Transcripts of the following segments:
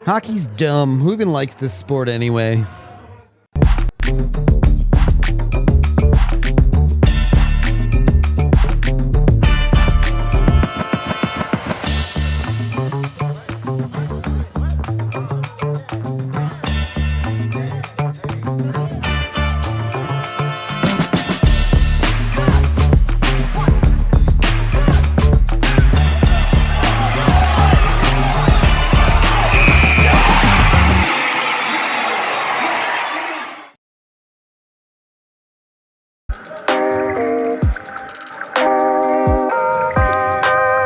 Hockey's dumb. Who even likes this sport anyway?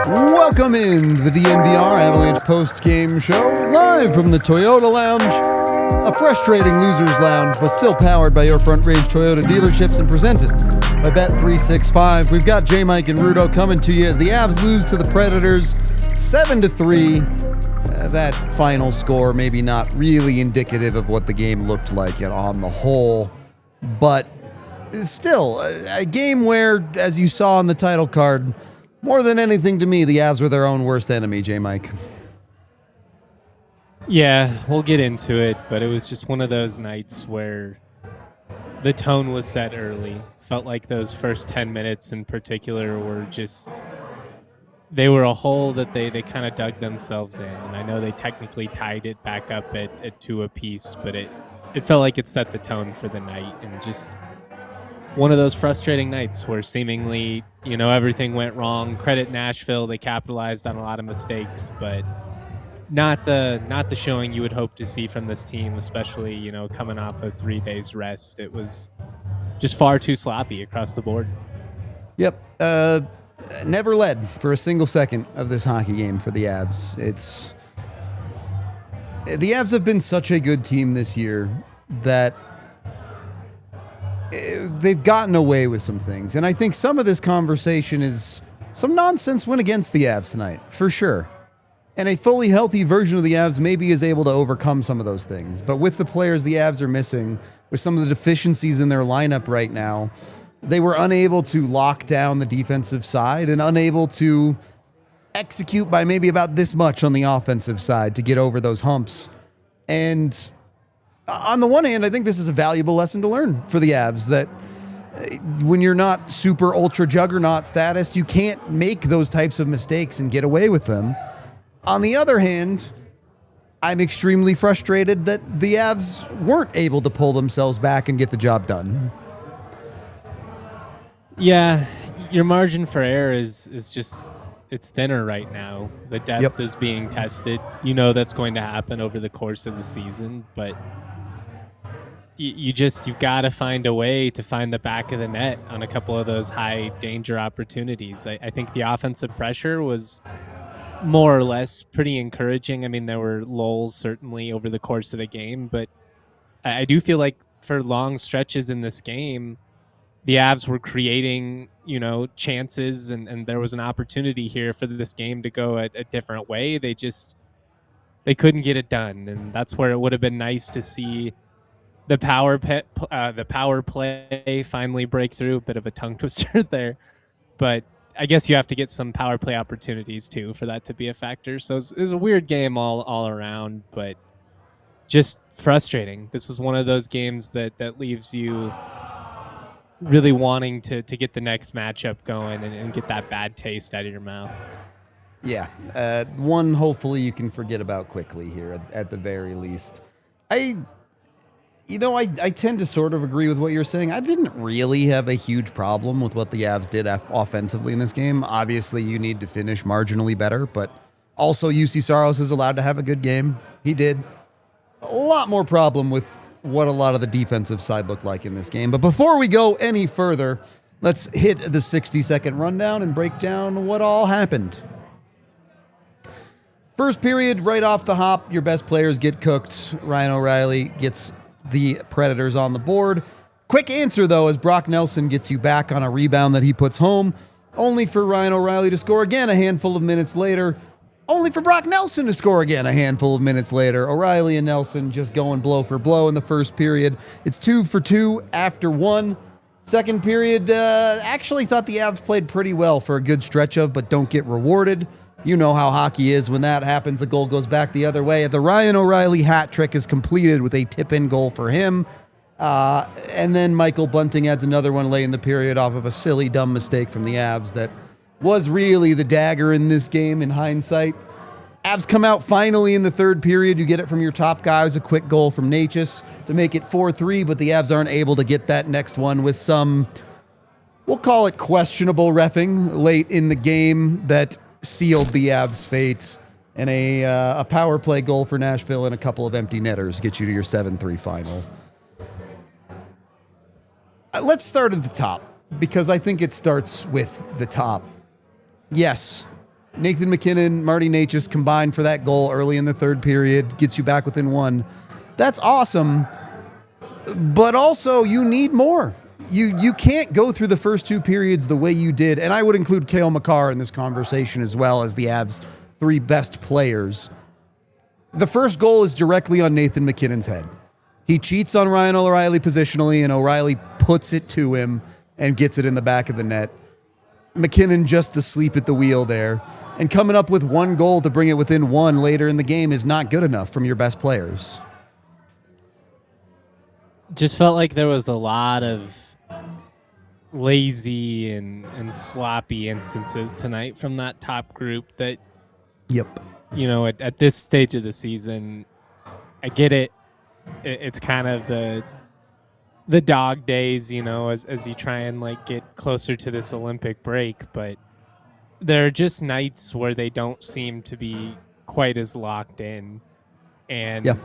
Welcome in the DNVR Avalanche post-game show, live from the Toyota Lounge, a frustrating loser's lounge, but still powered by your Front Range Toyota dealerships and presented by Bet365. We've got J. Mike and Rudo coming to you as the Avs lose to the Predators 7-3. That final score maybe not really indicative of what the game looked like on the whole, but still a game where, as you saw on the title card, more than anything to me, the Avs were their own worst enemy, J. Mike. Yeah, we'll get into it, but it was just one of those nights where the tone was set early. Felt like those first 10 minutes in particular were just, they were a hole that they kind of dug themselves in. And I know they technically tied it back up at 2 apiece, but it felt like it set the tone for the night, and just one of those frustrating nights where seemingly, everything went wrong. Credit Nashville, they capitalized on a lot of mistakes, but not the showing you would hope to see from this team, especially, coming off of 3 days rest. It was just far too sloppy across the board. Yep. Never led for a single second of this hockey game for the Avs. The Avs have been such a good team this year that they've gotten away with some things. And I think some of this conversation is some nonsense went against the Avs tonight, for sure. And a fully healthy version of the Avs maybe is able to overcome some of those things. But with the players the Avs are missing, with some of the deficiencies in their lineup right now, they were unable to lock down the defensive side and unable to execute by maybe about this much on the offensive side to get over those humps. And on the one hand, I think this is a valuable lesson to learn for the Avs, that when you're not super ultra juggernaut status, you can't make those types of mistakes and get away with them. On the other hand, I'm extremely frustrated that the Avs weren't able to pull themselves back and get the job done. Yeah, your margin for error is just, it's thinner right now. The depth is being tested. That's going to happen over the course of the season, but you've got to find a way to find the back of the net on a couple of those high danger opportunities. I think the offensive pressure was more or less pretty encouraging. I mean, there were lulls certainly over the course of the game, but I do feel like for long stretches in this game, the Avs were creating, chances, and there was an opportunity here for this game to go a different way. They couldn't get it done, and that's where it would have been nice to see the power play finally break through. A bit of a tongue twister there, but I guess you have to get some power play opportunities too for that to be a factor. So it was a weird game all around, but just frustrating. This is one of those games that leaves you really wanting to get the next matchup going and get that bad taste out of your mouth. Yeah, one hopefully you can forget about quickly here at the very least. I tend to sort of agree with what you're saying. I didn't really have a huge problem with what the Avs did offensively in this game. Obviously, you need to finish marginally better, but also UC Saros is allowed to have a good game. He did. A lot more problem with what a lot of the defensive side looked like in this game. But before we go any further, let's hit the 60-second rundown and break down what all happened. First period, right off the hop, your best players get cooked. Ryan O'Reilly gets the Predators on the board. Quick answer, though, as Brock Nelson gets you back on a rebound that he puts home, only for Ryan O'Reilly to score again a handful of minutes later, only for Brock Nelson to score again a handful of minutes later. O'Reilly and Nelson just going blow for blow in the first period. It's 2 for 2 after 1. Second period, actually thought the Avs played pretty well for a good stretch of, but don't get rewarded. You know how hockey is. When that happens, the goal goes back the other way. The Ryan O'Reilly hat trick is completed with a tip-in goal for him. And then Michael Bunting adds another one late in the period off of a silly, dumb mistake from the Avs that was really the dagger in this game in hindsight. Avs come out finally in the third period. You get it from your top guys, a quick goal from Necas to make it 4-3, but the Avs aren't able to get that next one with some, we'll call it questionable reffing late in the game that sealed the Avs' fate, and a power play goal for Nashville and a couple of empty netters get you to your 7-3 final. Let's start at the top, because I think it starts with the top. Yes, Nathan MacKinnon, Marty Necas combined for that goal early in the third period, gets you back within one. That's awesome, but also you need more. You can't go through the first two periods the way you did, and I would include Cale Makar in this conversation as well as the Avs' three best players. The first goal is directly on Nathan MacKinnon's head. He cheats on Ryan O'Reilly positionally, and O'Reilly puts it to him and gets it in the back of the net. MacKinnon just asleep at the wheel there, and coming up with one goal to bring it within one later in the game is not good enough from your best players. Just felt like there was a lot of lazy and sloppy instances tonight from that top group that, Yep. you know, at this stage of the season, I get it. It's kind of the dog days, you know, as you try and like get closer to this Olympic break, but there are just nights where they don't seem to be quite as locked in. And yeah.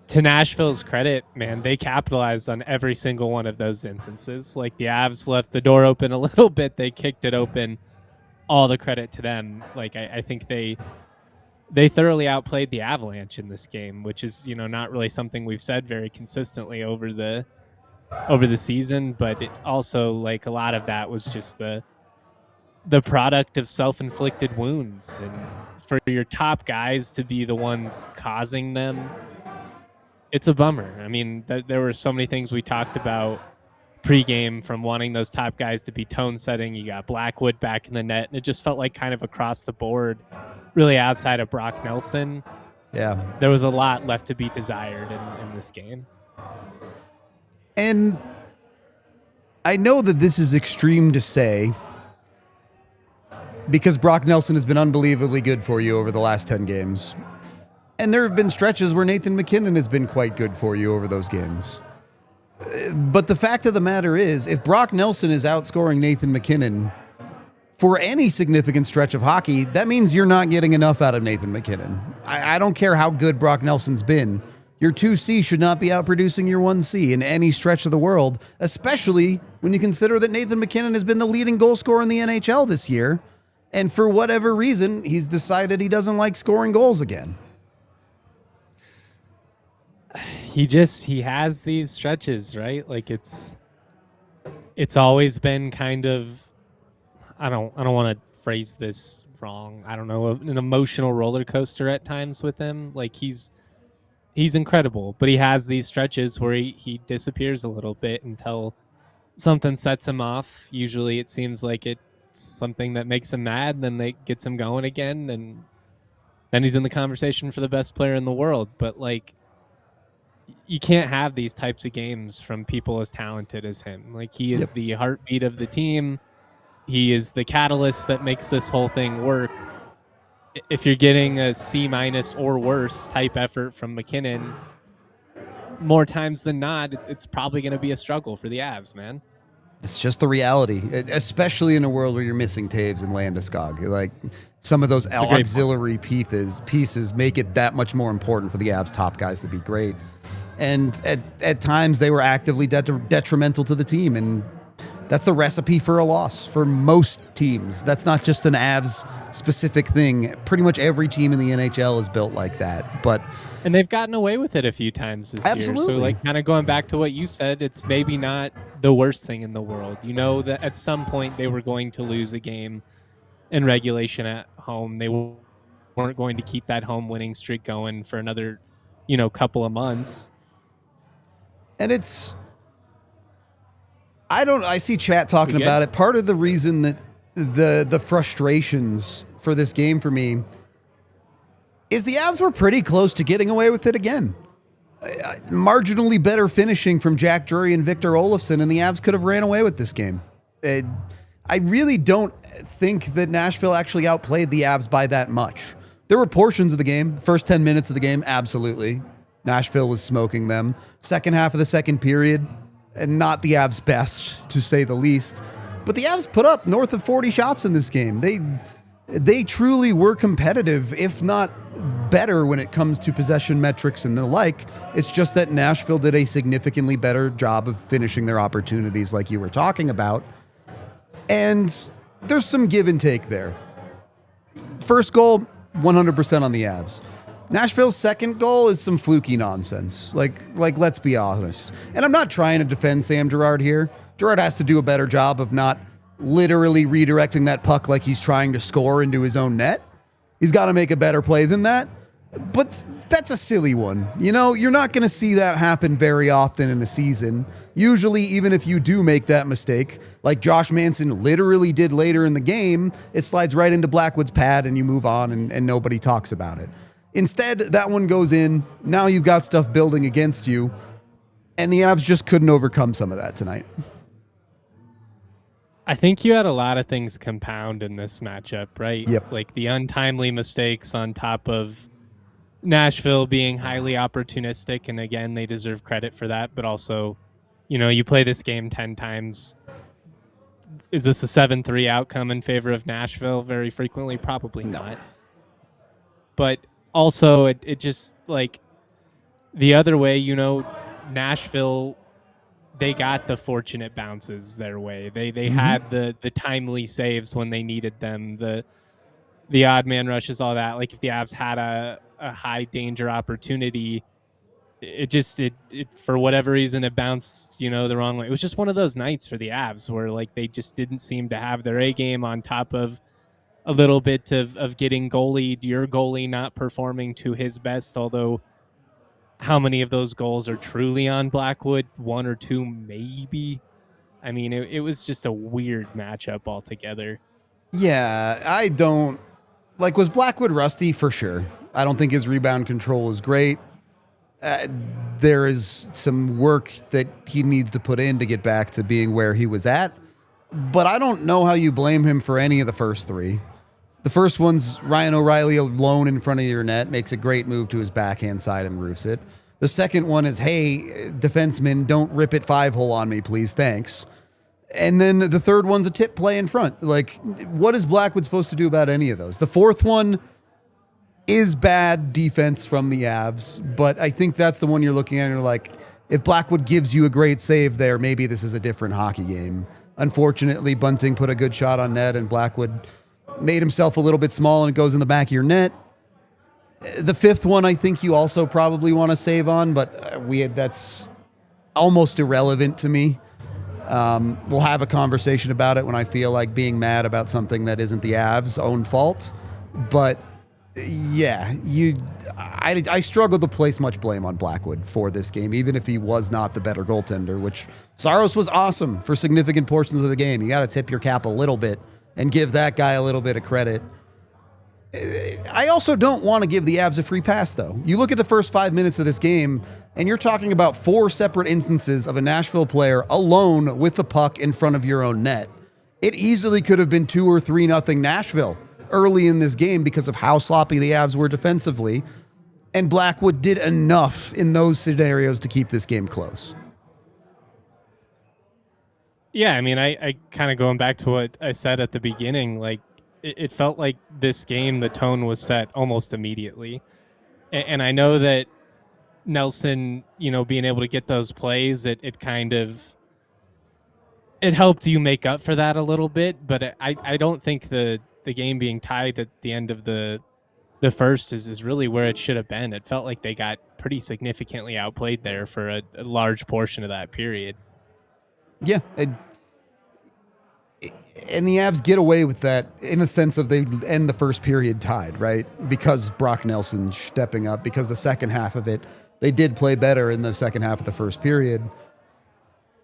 To Nashville's credit, man, they capitalized on every single one of those instances. Like the Avs left the door open a little bit, they kicked it open. All the credit to them. Like I think they thoroughly outplayed the Avalanche in this game, which is, you know, not really something we've said very consistently over the season, but it also, like, a lot of that was just the product of self-inflicted wounds, and for your top guys to be the ones causing them, it's a bummer. I mean, there were so many things we talked about pregame, from wanting those top guys to be tone setting. You got Blackwood back in the net, and it just felt like kind of across the board, really outside of Brock Nelson. Yeah. There was a lot left to be desired in this game. And I know that this is extreme to say, because Brock Nelson has been unbelievably good for you over the last 10 games. And there have been stretches where Nathan MacKinnon has been quite good for you over those games. But the fact of the matter is, if Brock Nelson is outscoring Nathan MacKinnon for any significant stretch of hockey, that means you're not getting enough out of Nathan MacKinnon. I don't care how good Brock Nelson's been. Your 2C should not be outproducing your 1C in any stretch of the world, especially when you consider that Nathan MacKinnon has been the leading goal scorer in the NHL this year. And for whatever reason, he's decided he doesn't like scoring goals again. He has these stretches, right? Like it's always been kind of, I don't want to phrase this wrong. I don't know, an emotional roller coaster at times with him. Like he's incredible, but he has these stretches where he disappears a little bit until something sets him off. Usually it seems like it's something that makes him mad, then that gets him going again, and then he's in the conversation for the best player in the world. But like, you can't have these types of games from people as talented as him. Like he is the heartbeat of the team. He is the catalyst that makes this whole thing work. If you're getting a C- or worse type effort from MacKinnon, more times than not, it's probably going to be a struggle for the Avs, man. It's just the reality, especially in a world where you're missing Taves and Landeskog. Like some of those auxiliary pieces make it that much more important for the Avs top guys to be great. And at times they were actively detrimental to the team, and that's the recipe for a loss for most teams. That's not just an Avs specific thing. Pretty much every team in the NHL is built like that. And they've gotten away with it a few times this year. So like kind of going back to what you said, it's maybe not the worst thing in the world. You know that at some point they were going to lose a game in regulation at home. They weren't going to keep that home winning streak going for another, couple of months. And I see chat talking about it. Part of the reason that the frustrations for this game for me is the Avs were pretty close to getting away with it again. Marginally better finishing from Jack Drury and Victor Olofsson, and the Avs could have ran away with this game. I really don't think that Nashville actually outplayed the Avs by that much. There were portions of the game, first 10 minutes of the game, absolutely. Nashville was smoking them. Second half of the second period, and not the Avs' best, to say the least. But the Avs put up north of 40 shots in this game. They truly were competitive, if not better when it comes to possession metrics and the like. It's just that Nashville did a significantly better job of finishing their opportunities like you were talking about. And there's some give and take there. First goal, 100% on the Avs. Nashville's second goal is some fluky nonsense. Like let's be honest. And I'm not trying to defend Sam Girard here. Girard has to do a better job of not literally redirecting that puck like he's trying to score into his own net. He's got to make a better play than that. But that's a silly one. You know, you're not going to see that happen very often in a season. Usually, even if you do make that mistake, like Josh Manson literally did later in the game, it slides right into Blackwood's pad and you move on and nobody talks about it. Instead, that one goes in. Now you've got stuff building against you. And the Avs just couldn't overcome some of that tonight. I think you had a lot of things compound in this matchup, right? Yep. Like the untimely mistakes on top of Nashville being highly opportunistic. And again, they deserve credit for that. But also, you know, you play this game 10 times. Is this a 7-3 outcome in favor of Nashville very frequently? Probably not. But also, it just, like, the other way, you know, Nashville, they got the fortunate bounces their way. They had the timely saves when they needed them, the odd man rushes, all that. Like, if the Avs had a high danger opportunity, it for whatever reason, it bounced, you know, the wrong way. It was just one of those nights for the Avs where, like, they just didn't seem to have their A game on top of a little bit of getting goalied, your goalie not performing to his best, although how many of those goals are truly on Blackwood? One or two, maybe. I mean, it was just a weird matchup altogether. Yeah, I don't... Like, was Blackwood rusty? For sure. I don't think his rebound control is great. There is some work that he needs to put in to get back to being where he was at. But I don't know how you blame him for any of the first three. The first one's Ryan O'Reilly alone in front of your net, makes a great move to his backhand side and roofs it. The second one is, hey, defenseman, don't rip it 5-hole on me, please, thanks. And then the third one's a tip play in front. Like, what is Blackwood supposed to do about any of those? The fourth one is bad defense from the Avs, but I think that's the one you're looking at and you're like, if Blackwood gives you a great save there, maybe this is a different hockey game. Unfortunately, Bunting put a good shot on net and Blackwood made himself a little bit small and it goes in the back of your net. The fifth one, I think you also probably want to save on, but that's almost irrelevant to me. We'll have a conversation about it when I feel like being mad about something that isn't the Avs' own fault. But yeah, I struggle to place much blame on Blackwood for this game, even if he was not the better goaltender, which Saros was awesome for significant portions of the game. You got to tip your cap a little bit and give that guy a little bit of credit. I also don't want to give the Avs a free pass, though. You look at the first 5 minutes of this game, and you're talking about 4 separate instances of a Nashville player alone with the puck in front of your own net. It easily could have been 2 or 3-0 Nashville early in this game because of how sloppy the Avs were defensively, and Blackwood did enough in those scenarios to keep this game close. Yeah, I mean, I kind of going back to what I said at the beginning, like, it felt like this game, the tone was set almost immediately. And I know that Nelson, you know, being able to get those plays, it helped you make up for that a little bit. But I don't think the game being tied at the end of the first is really where it should have been. It felt like they got pretty significantly outplayed there for a large portion of that period. Yeah, and the Avs get away with that in the sense of they end the first period tied, right? Because Brock Nelson stepping up, because the second half of it, they did play better in the second half of the first period.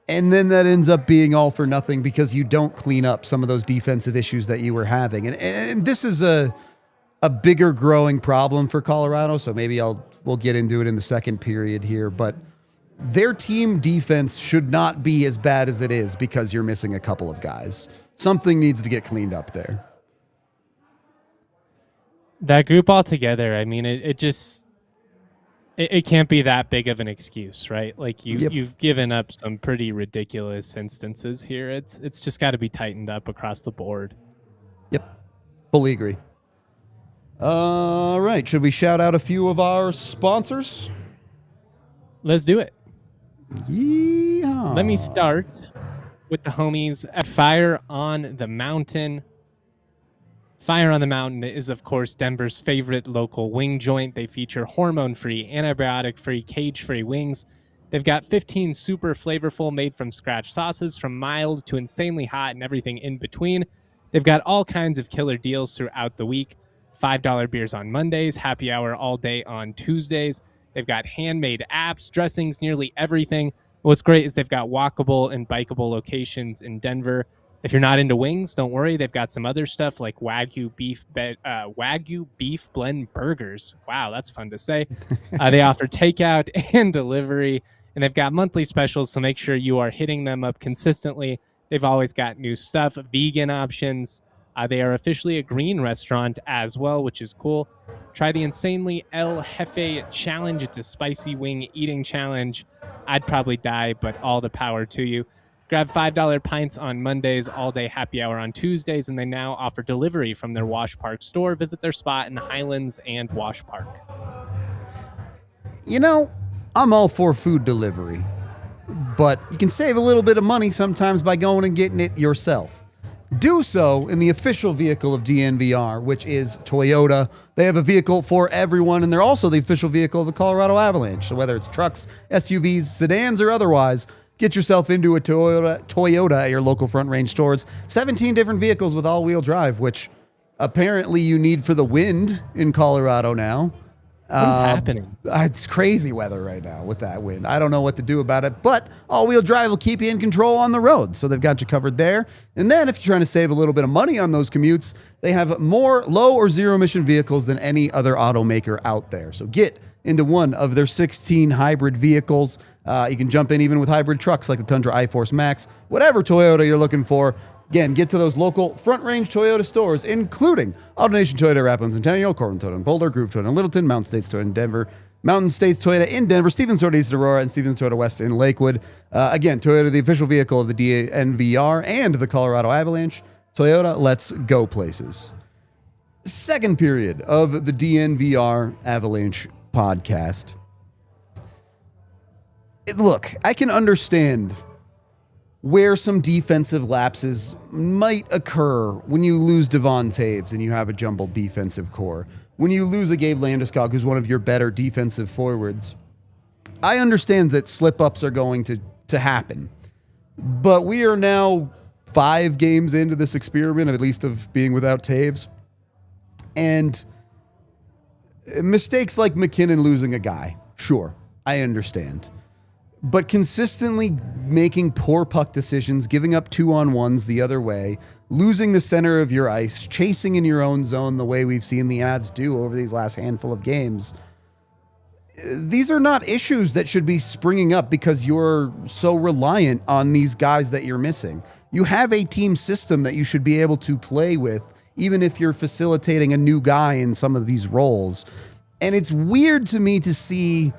And then that ends up being all for nothing because you don't clean up some of those defensive issues that you were having. And this is a bigger growing problem for Colorado. So maybe we'll get into it in the second period here, but their team defense should not be as bad as it is because you're missing a couple of guys. Something needs to get cleaned up there. That group altogether, I mean, it can't be that big of an excuse, right? Like you've given up some pretty ridiculous instances here. It's just got to be tightened up across the board. Yep, fully agree. All right, should we shout out a few of our sponsors? Let's do it. Yeah. Let me start with the homies at Fire on the Mountain. Fire on the Mountain is, of course, Denver's favorite local wing joint. They feature hormone-free, antibiotic-free, cage-free wings. They've got 15 super flavorful made-from-scratch sauces, from mild to insanely hot and everything in between. They've got all kinds of killer deals throughout the week. $5 beers on Mondays, happy hour all day on Tuesdays. They've got handmade apps, dressings, nearly everything. What's great is they've got walkable and bikeable locations in Denver. If you're not into wings, don't worry. They've got some other stuff like Wagyu beef blend burgers. Wow, that's fun to say. They offer takeout and delivery, and they've got monthly specials, so make sure you are hitting them up consistently. They've always got new stuff, vegan options. They are officially a green restaurant as well, which is cool. Try the insanely El Jefe Challenge. It's a spicy wing eating challenge. I'd probably die, but all the power to you. Grab $5 pints on Mondays, all-day happy hour on Tuesdays, and they now offer delivery from their Wash Park store. Visit their spot in Highlands and Wash Park. You know, I'm all for food delivery, but you can save a little bit of money sometimes by going and getting it yourself. Do so in the official vehicle of DNVR, which is Toyota. They have a vehicle for everyone, and they're also the official vehicle of the Colorado Avalanche. So whether it's trucks, SUVs, sedans, or otherwise, get yourself into a Toyota at your local Front Range stores. 17 different vehicles with all-wheel drive, which apparently you need for the wind in Colorado now. What's happening? It's crazy weather right now with that wind. I don't know what to do about it, but all-wheel drive will keep you in control on the road, so they've got you covered there. And then if you're trying to save a little bit of money on those commutes, they have more low or zero-emission vehicles than any other automaker out there. So get into one of their 16 hybrid vehicles. You can jump in even with hybrid trucks like the Tundra iForce Max, whatever Toyota you're looking for. Again, get to those local Front Range Toyota stores, including AutoNation Toyota, Rapids, Centennial, Corbin Toyota, Boulder, Groove Toyota, Littleton, Mountain States Toyota in Denver, Mountain States Toyota in Denver, Stevens Toyota East Aurora, and Stevens Toyota West in Lakewood. Again, Toyota, the official vehicle of the DNVR and the Colorado Avalanche. Toyota, let's go places. Second period of the DNVR Avalanche podcast. Look, I can understand where some defensive lapses might occur when you lose Devon Taves and you have a jumbled defensive core. When you lose a Gabe Landeskog, who's one of your better defensive forwards. I understand that slip-ups are going to happen. But we are now 5 games into this experiment, at least of being without Taves. And mistakes like MacKinnon losing a guy, sure, I understand. But consistently making poor puck decisions, giving up 2-on-1s the other way, losing the center of your ice, chasing in your own zone the way we've seen the Avs do over these last handful of games. These are not issues that should be springing up because you're so reliant on these guys that you're missing. You have a team system that you should be able to play with, even if you're facilitating a new guy in some of these roles. And it's weird to me to see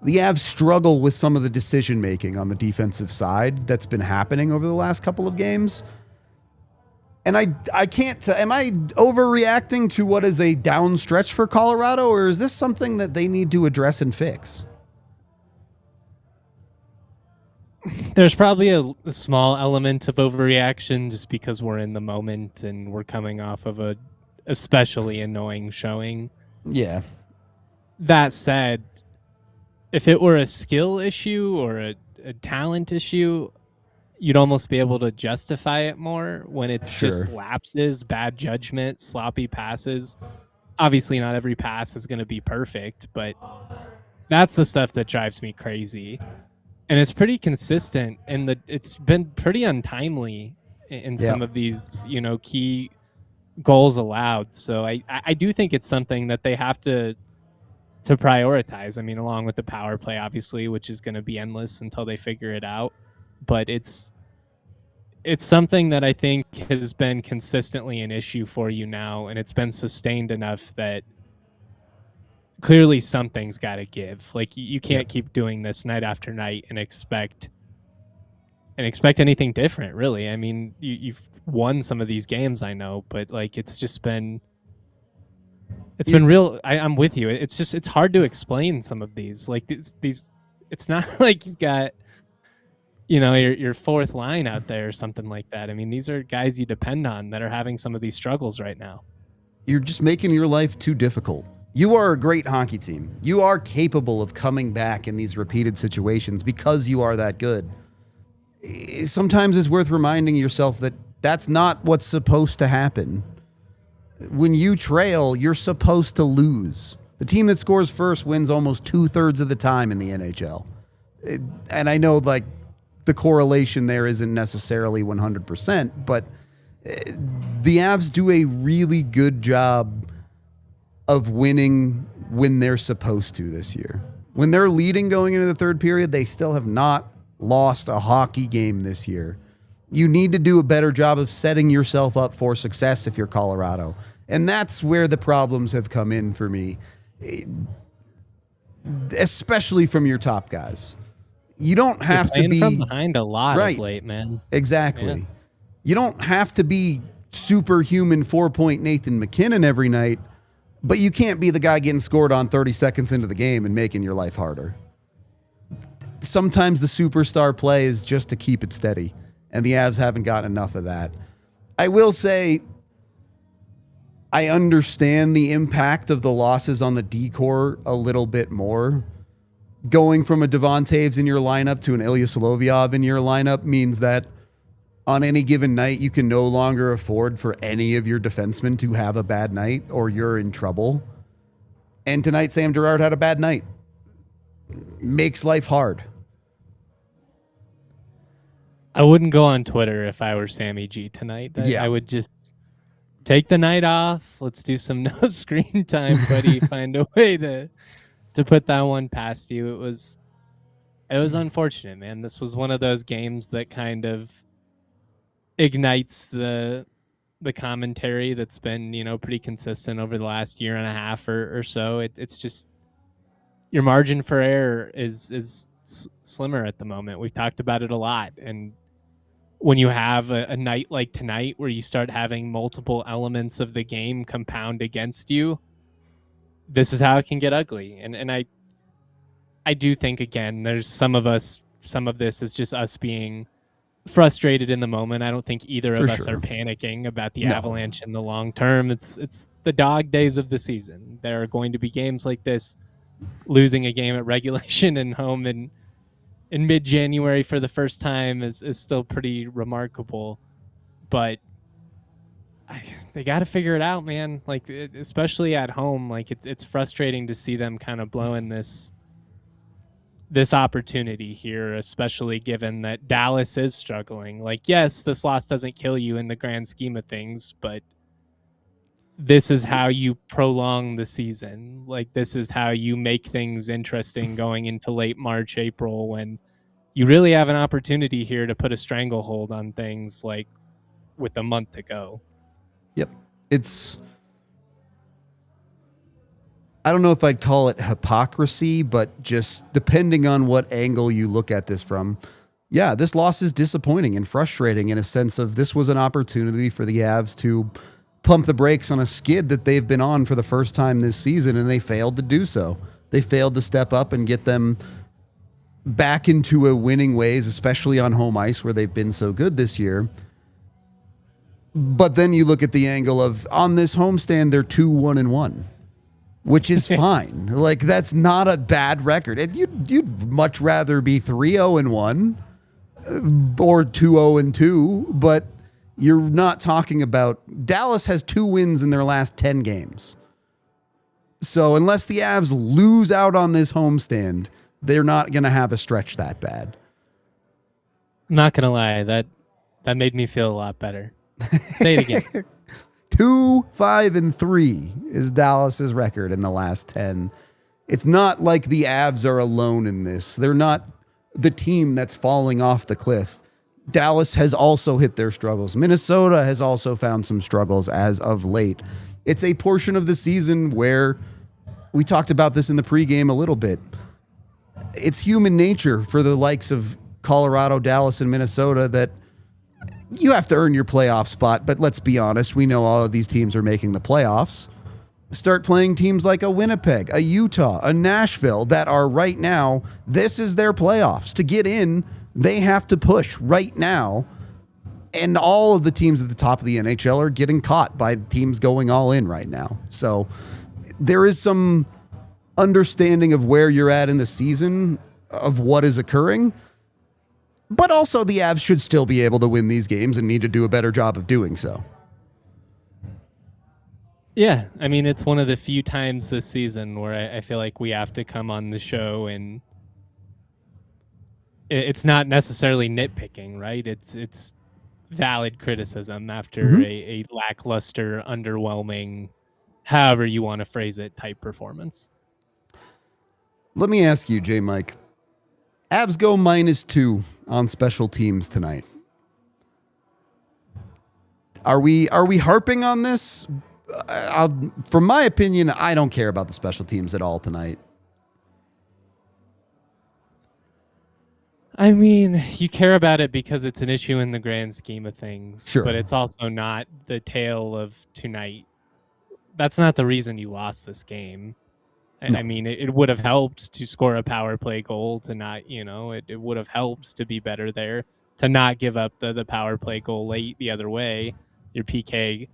the Avs struggle with some of the decision-making on the defensive side that's been happening over the last couple of games. And I can't, am I overreacting to what is a down stretch for Colorado, or is this something that they need to address and fix? There's probably a small element of overreaction just because we're in the moment and we're coming off of a especially annoying showing. Yeah. That said, if it were a skill issue or a talent issue, you'd almost be able to justify it more. When it's just lapses, bad judgment, sloppy passes. Obviously, not every pass is going to be perfect, but that's the stuff that drives me crazy. And it's pretty consistent, and it's been pretty untimely in Yeah. some of these, key goals allowed. So I do think it's something that they have to prioritize. I mean, along with the power play, obviously, which is going to be endless until they figure it out. But it's something that I think has been consistently an issue for you now, and it's been sustained enough that clearly something's got to give. Like you can't keep doing this night after night and expect anything different, really. I mean, you've won some of these games, I know, but like it's been real. I'm with you. It's hard to explain some of these. Like these it's not like you've got your fourth line out there or something like that. I mean, these are guys you depend on that are having some of these struggles right now. You're just making your life too difficult. You are a great hockey team. You are capable of coming back in these repeated situations because you are that good. Sometimes it's worth reminding yourself that that's not what's supposed to happen. When you trail, you're supposed to lose. The team that scores first wins almost 2/3 of the time in the NHL. And I know like the correlation there isn't necessarily 100%, but the Avs do a really good job of winning when they're supposed to this year. When they're leading going into the third period, they still have not lost a hockey game this year. You need to do a better job of setting yourself up for success if you're Colorado. And that's where the problems have come in for me, especially from your top guys. You don't have to be from behind a lot of late, man. Exactly. Yeah. You don't have to be superhuman 4-point Nathan MacKinnon every night, but you can't be the guy getting scored on 30 seconds into the game and making your life harder. Sometimes the superstar play is just to keep it steady, and the Avs haven't gotten enough of that. I will say I understand the impact of the losses on the D-core a little bit more. Going from a Devon Taves in your lineup to an Ilya Solovyov in your lineup means that on any given night, you can no longer afford for any of your defensemen to have a bad night or you're in trouble. And tonight, Sam Girard had a bad night. Makes life hard. I wouldn't go on Twitter if I were Sammy G tonight. I would just take the night off. Let's do some no screen time, buddy. Find a way to put that one past you. It was unfortunate, man. This was one of those games that kind of ignites the commentary that's been, pretty consistent over the last year and a half or so. It's just your margin for error is slimmer at the moment. We've talked about it a lot. And when you have a night like tonight where you start having multiple elements of the game compound against you, this is how it can get ugly. And I do think, again, there's some of this is just us being frustrated in the moment. I don't think either of us are panicking about the Avalanche in the long term. It's the dog days of the season. There are going to be games like this. Losing a game at regulation and home in mid-January for the first time is still pretty remarkable. But they got to figure it out, man. Like, especially at home, like it's frustrating to see them kind of blowing this opportunity here, especially given that Dallas is struggling. Like, yes, this loss doesn't kill you in the grand scheme of things, but this is how you prolong the season. Like, this is how you make things interesting going into late March, April, when you really have an opportunity here to put a stranglehold on things, like with a month to go. Yep. I don't know if I'd call it hypocrisy, but just depending on what angle you look at this from, yeah, this loss is disappointing and frustrating in a sense of this was an opportunity for the Avs to pump the brakes on a skid that they've been on for the first time this season, and they failed to do so. They failed to step up and get them back into a winning ways, especially on home ice where they've been so good this year. But then you look at the angle of on this homestand, they're 2-1-1. Which is fine. Like, that's not a bad record. You'd much rather be 3-0-1 or 2-0-2, but you're not talking about Dallas has 2 wins in their last 10 games. So unless the Avs lose out on this homestand, they're not going to have a stretch that bad. I'm not gonna lie, that made me feel a lot better. Say it again. 2-5-3 is Dallas's record in the last 10. It's not like the Avs are alone in this. They're not the team that's falling off the cliff. Dallas has also hit their struggles. Minnesota has also found some struggles as of late. It's a portion of the season where we talked about this in the pregame a little bit. It's human nature for the likes of Colorado, Dallas, and Minnesota that you have to earn your playoff spot. But let's be honest, we know all of these teams are making the playoffs. Start playing teams like a Winnipeg, a Utah, a Nashville that are right now, this is their playoffs. To get in, they have to push right now. And all of the teams at the top of the NHL are getting caught by teams going all in right now. So there is some understanding of where you're at in the season, of what is occurring. But also the Avs should still be able to win these games and need to do a better job of doing so. Yeah, I mean, it's one of the few times this season where I feel like we have to come on the show and it's not necessarily nitpicking, right? It's valid criticism after a lackluster, underwhelming, however you want to phrase it, type performance. Let me ask you, J. Mike. Avs go -2 on special teams tonight. Are we harping on this? From my opinion, I don't care about the special teams at all tonight. I mean, you care about it because it's an issue in the grand scheme of things. Sure. But it's also not the tale of tonight. That's not the reason you lost this game. No. I mean, it would have helped to score a power play goal, to not, it would have helped to be better there, to not give up the power play goal late the other way. Your PK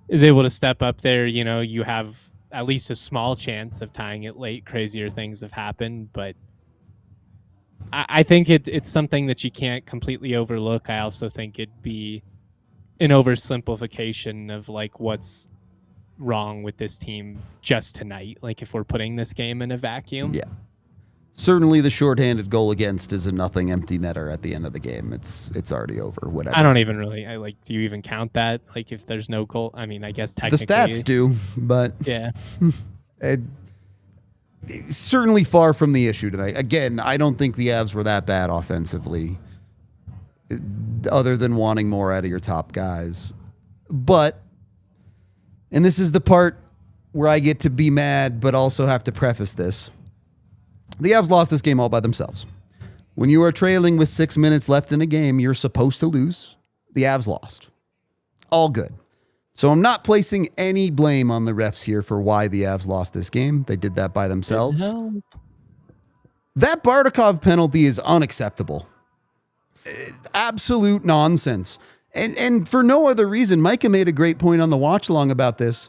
is able to step up there. You have at least a small chance of tying it late. Crazier things have happened, but I think it's something that you can't completely overlook. I also think it'd be an oversimplification of like what's wrong with this team just tonight. Like if we're putting this game in a vacuum. Yeah. Certainly the shorthanded goal against is a nothing empty netter at the end of the game. It's already over, whatever. I don't even really, do you even count that? Like if there's no goal, I mean, I guess technically. The stats do, but yeah. It's certainly far from the issue tonight. Again, I don't think the Avs were that bad offensively, other than wanting more out of your top guys. But, and this is the part where I get to be mad, but also have to preface this. The Avs lost this game all by themselves. When you are trailing with 6 minutes left in a game, you're supposed to lose. The Avs lost. All good. So I'm not placing any blame on the refs here for why the Avs lost this game. They did that by themselves. That Bardakov penalty is unacceptable. Absolute nonsense. And for no other reason, Micah made a great point on the watch along about this.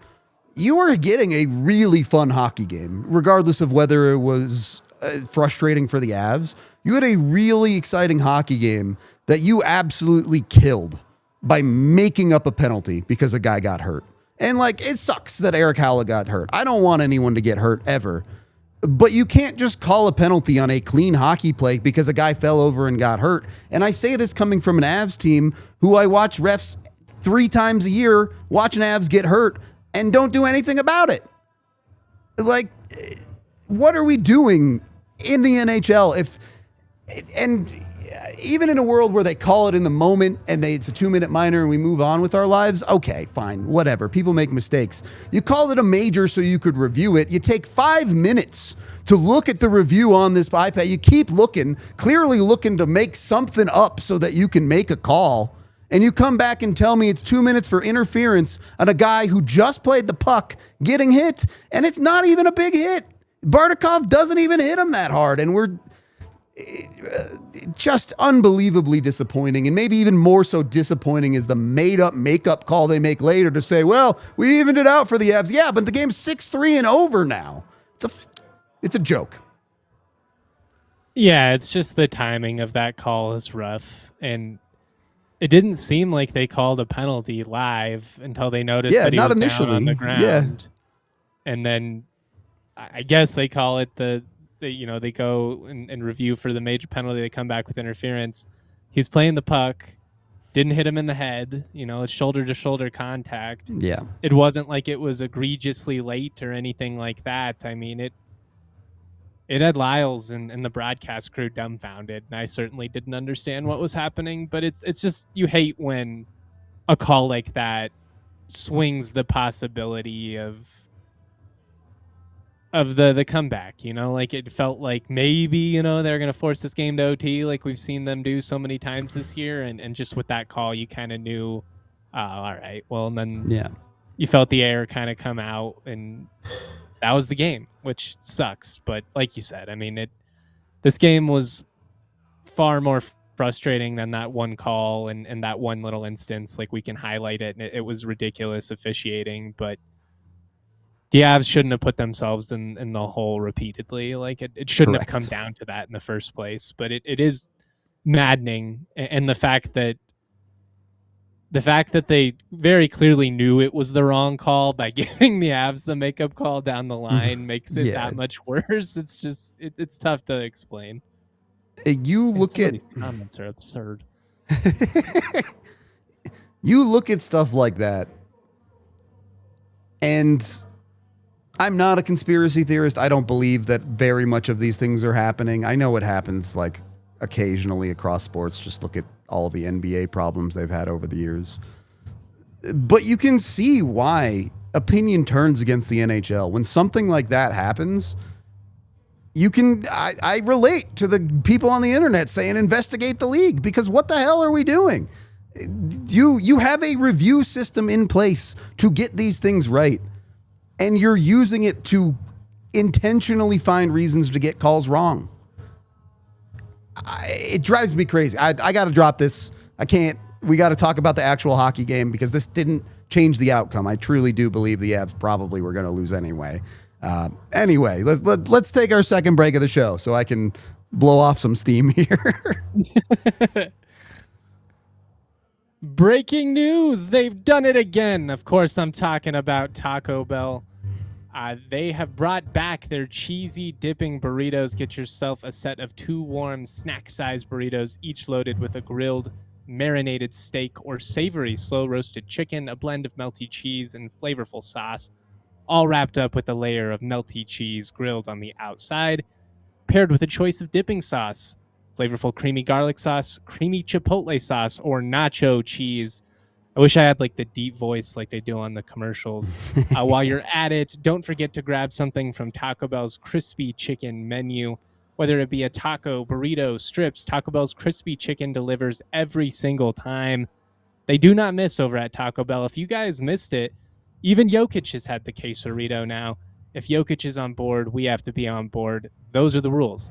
You were getting a really fun hockey game, regardless of whether it was frustrating for the Avs. You had a really exciting hockey game that you absolutely killed by making up a penalty because a guy got hurt. And it sucks that Eric Howlett got hurt. I don't want anyone to get hurt ever. But you can't just call a penalty on a clean hockey play because a guy fell over and got hurt. And I say this coming from an Avs team who I watch refs 3 times a year, watch an Avs get hurt and don't do anything about it. What are we doing in the NHL? And even in a world where they call it in the moment and it's a 2-minute minor and we move on with our lives, okay, fine, whatever. People make mistakes. You called it a major so you could review it. You take 5 minutes to look at the review on this iPad. You keep looking, clearly looking to make something up so that you can make a call. And you come back and tell me it's 2 minutes for interference on a guy who just played the puck getting hit, and it's not even a big hit. Bardakov doesn't even hit him that hard, and we're just unbelievably disappointing. And maybe even more so disappointing is the made-up makeup call they make later to say, well, we evened it out for the Avs. Yeah, but the game's 6-3 and over now. It's a joke. Yeah, it's just the timing of that call is rough, and it didn't seem like they called a penalty live until they noticed that he was down on the ground. Yeah. And then I guess they call it the they go and review for the major penalty. They come back with interference. He's playing the puck, didn't hit him in the head. It's shoulder to shoulder contact. Yeah. It wasn't like it was egregiously late or anything like that. I mean, it had Lyles and the broadcast crew dumbfounded, and I certainly didn't understand what was happening. But it's just, you hate when a call like that swings the possibility of the comeback. Like, it felt like maybe they're going to force this game to OT, like we've seen them do so many times this year, and just with that call you kind of knew, all right, well, and then you felt the air kind of come out, and that was the game, which sucks. But like you said, I mean, this game was far more frustrating than that one call and that one little instance. Like, we can highlight it, and it was ridiculous officiating, but the Avs shouldn't have put themselves in the hole repeatedly. Like, it shouldn't have come down to that in the first place. But it is maddening, and the fact that they very clearly knew it was the wrong call by giving the Avs the makeup call down the line makes it that much worse. It's just it's tough to explain. You look at these comments are absurd. You look at stuff like that, and I'm not a conspiracy theorist. I don't believe that very much of these things are happening. I know it happens like occasionally across sports. Just look at all the NBA problems they've had over the years. But you can see why opinion turns against the NHL. When something like that happens, I relate to the people on the internet saying investigate the league, because what the hell are we doing? You have a review system in place to get these things right, and you're using it to intentionally find reasons to get calls wrong. It drives me crazy. I got to drop this. I can't. We got to talk about the actual hockey game, because this didn't change the outcome. I truly do believe the Avs probably were going to lose anyway. Anyway, let's take our second break of the show so I can blow off some steam here. Breaking news. They've done it again. Of course, I'm talking about Taco Bell. They have brought back their cheesy dipping burritos. Get yourself a set of 2 warm snack-sized burritos, each loaded with a grilled, marinated steak or savory slow-roasted chicken, a blend of melty cheese and flavorful sauce, all wrapped up with a layer of melty cheese grilled on the outside, paired with a choice of dipping sauce, flavorful creamy garlic sauce, creamy chipotle sauce, or nacho cheese. I wish I had like the deep voice like they do on the commercials. While you're at it, don't forget to grab something from Taco Bell's crispy chicken menu. Whether it be a taco, burrito, strips, Taco Bell's crispy chicken delivers every single time. They do not miss over at Taco Bell. If you guys missed it, even Jokic has had the quesarito now. If Jokic is on board, we have to be on board. Those are the rules.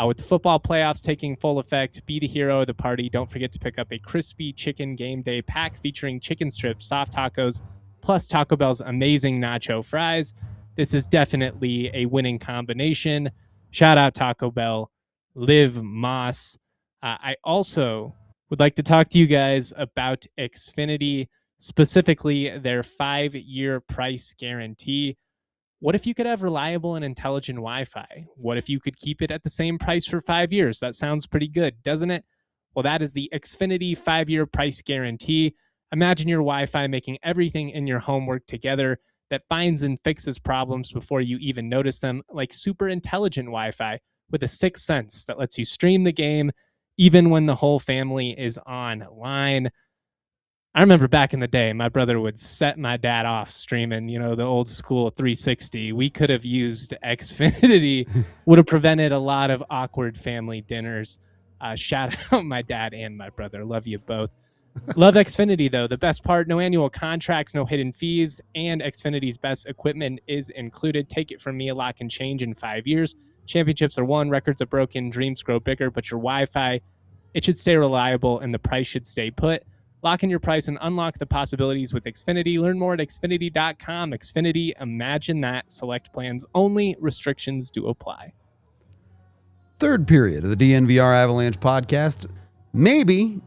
With the football playoffs taking full effect, be the hero of the party. Don't forget to pick up a crispy chicken game day pack featuring chicken strips, soft tacos, plus Taco Bell's amazing nacho fries. This is definitely a winning combination. Shout out Taco Bell. Live Moss. I also would like to talk to you guys about Xfinity, specifically their 5-year price guarantee. What if you could have reliable and intelligent Wi-Fi? What if you could keep it at the same price for 5 years? That sounds pretty good, doesn't it? Well, that is the Xfinity 5-year price guarantee. Imagine your Wi-Fi making everything in your home work together, that finds and fixes problems before you even notice them, like super intelligent Wi-Fi with a 6th sense that lets you stream the game even when the whole family is online. I remember back in the day, my brother would set my dad off streaming, the old school 360. We could have used Xfinity, would have prevented a lot of awkward family dinners. Shout out my dad and my brother. Love you both. Love Xfinity, though. The best part, no annual contracts, no hidden fees, and Xfinity's best equipment is included. Take it from me, a lot can change in 5 years. Championships are won, records are broken, dreams grow bigger, but your Wi-Fi, it should stay reliable, and the price should stay put. Lock in your price and unlock the possibilities with Xfinity. Learn more at Xfinity.com. Xfinity, imagine that. Select plans only. Restrictions do apply. Third period of the DNVR Avalanche podcast. Maybe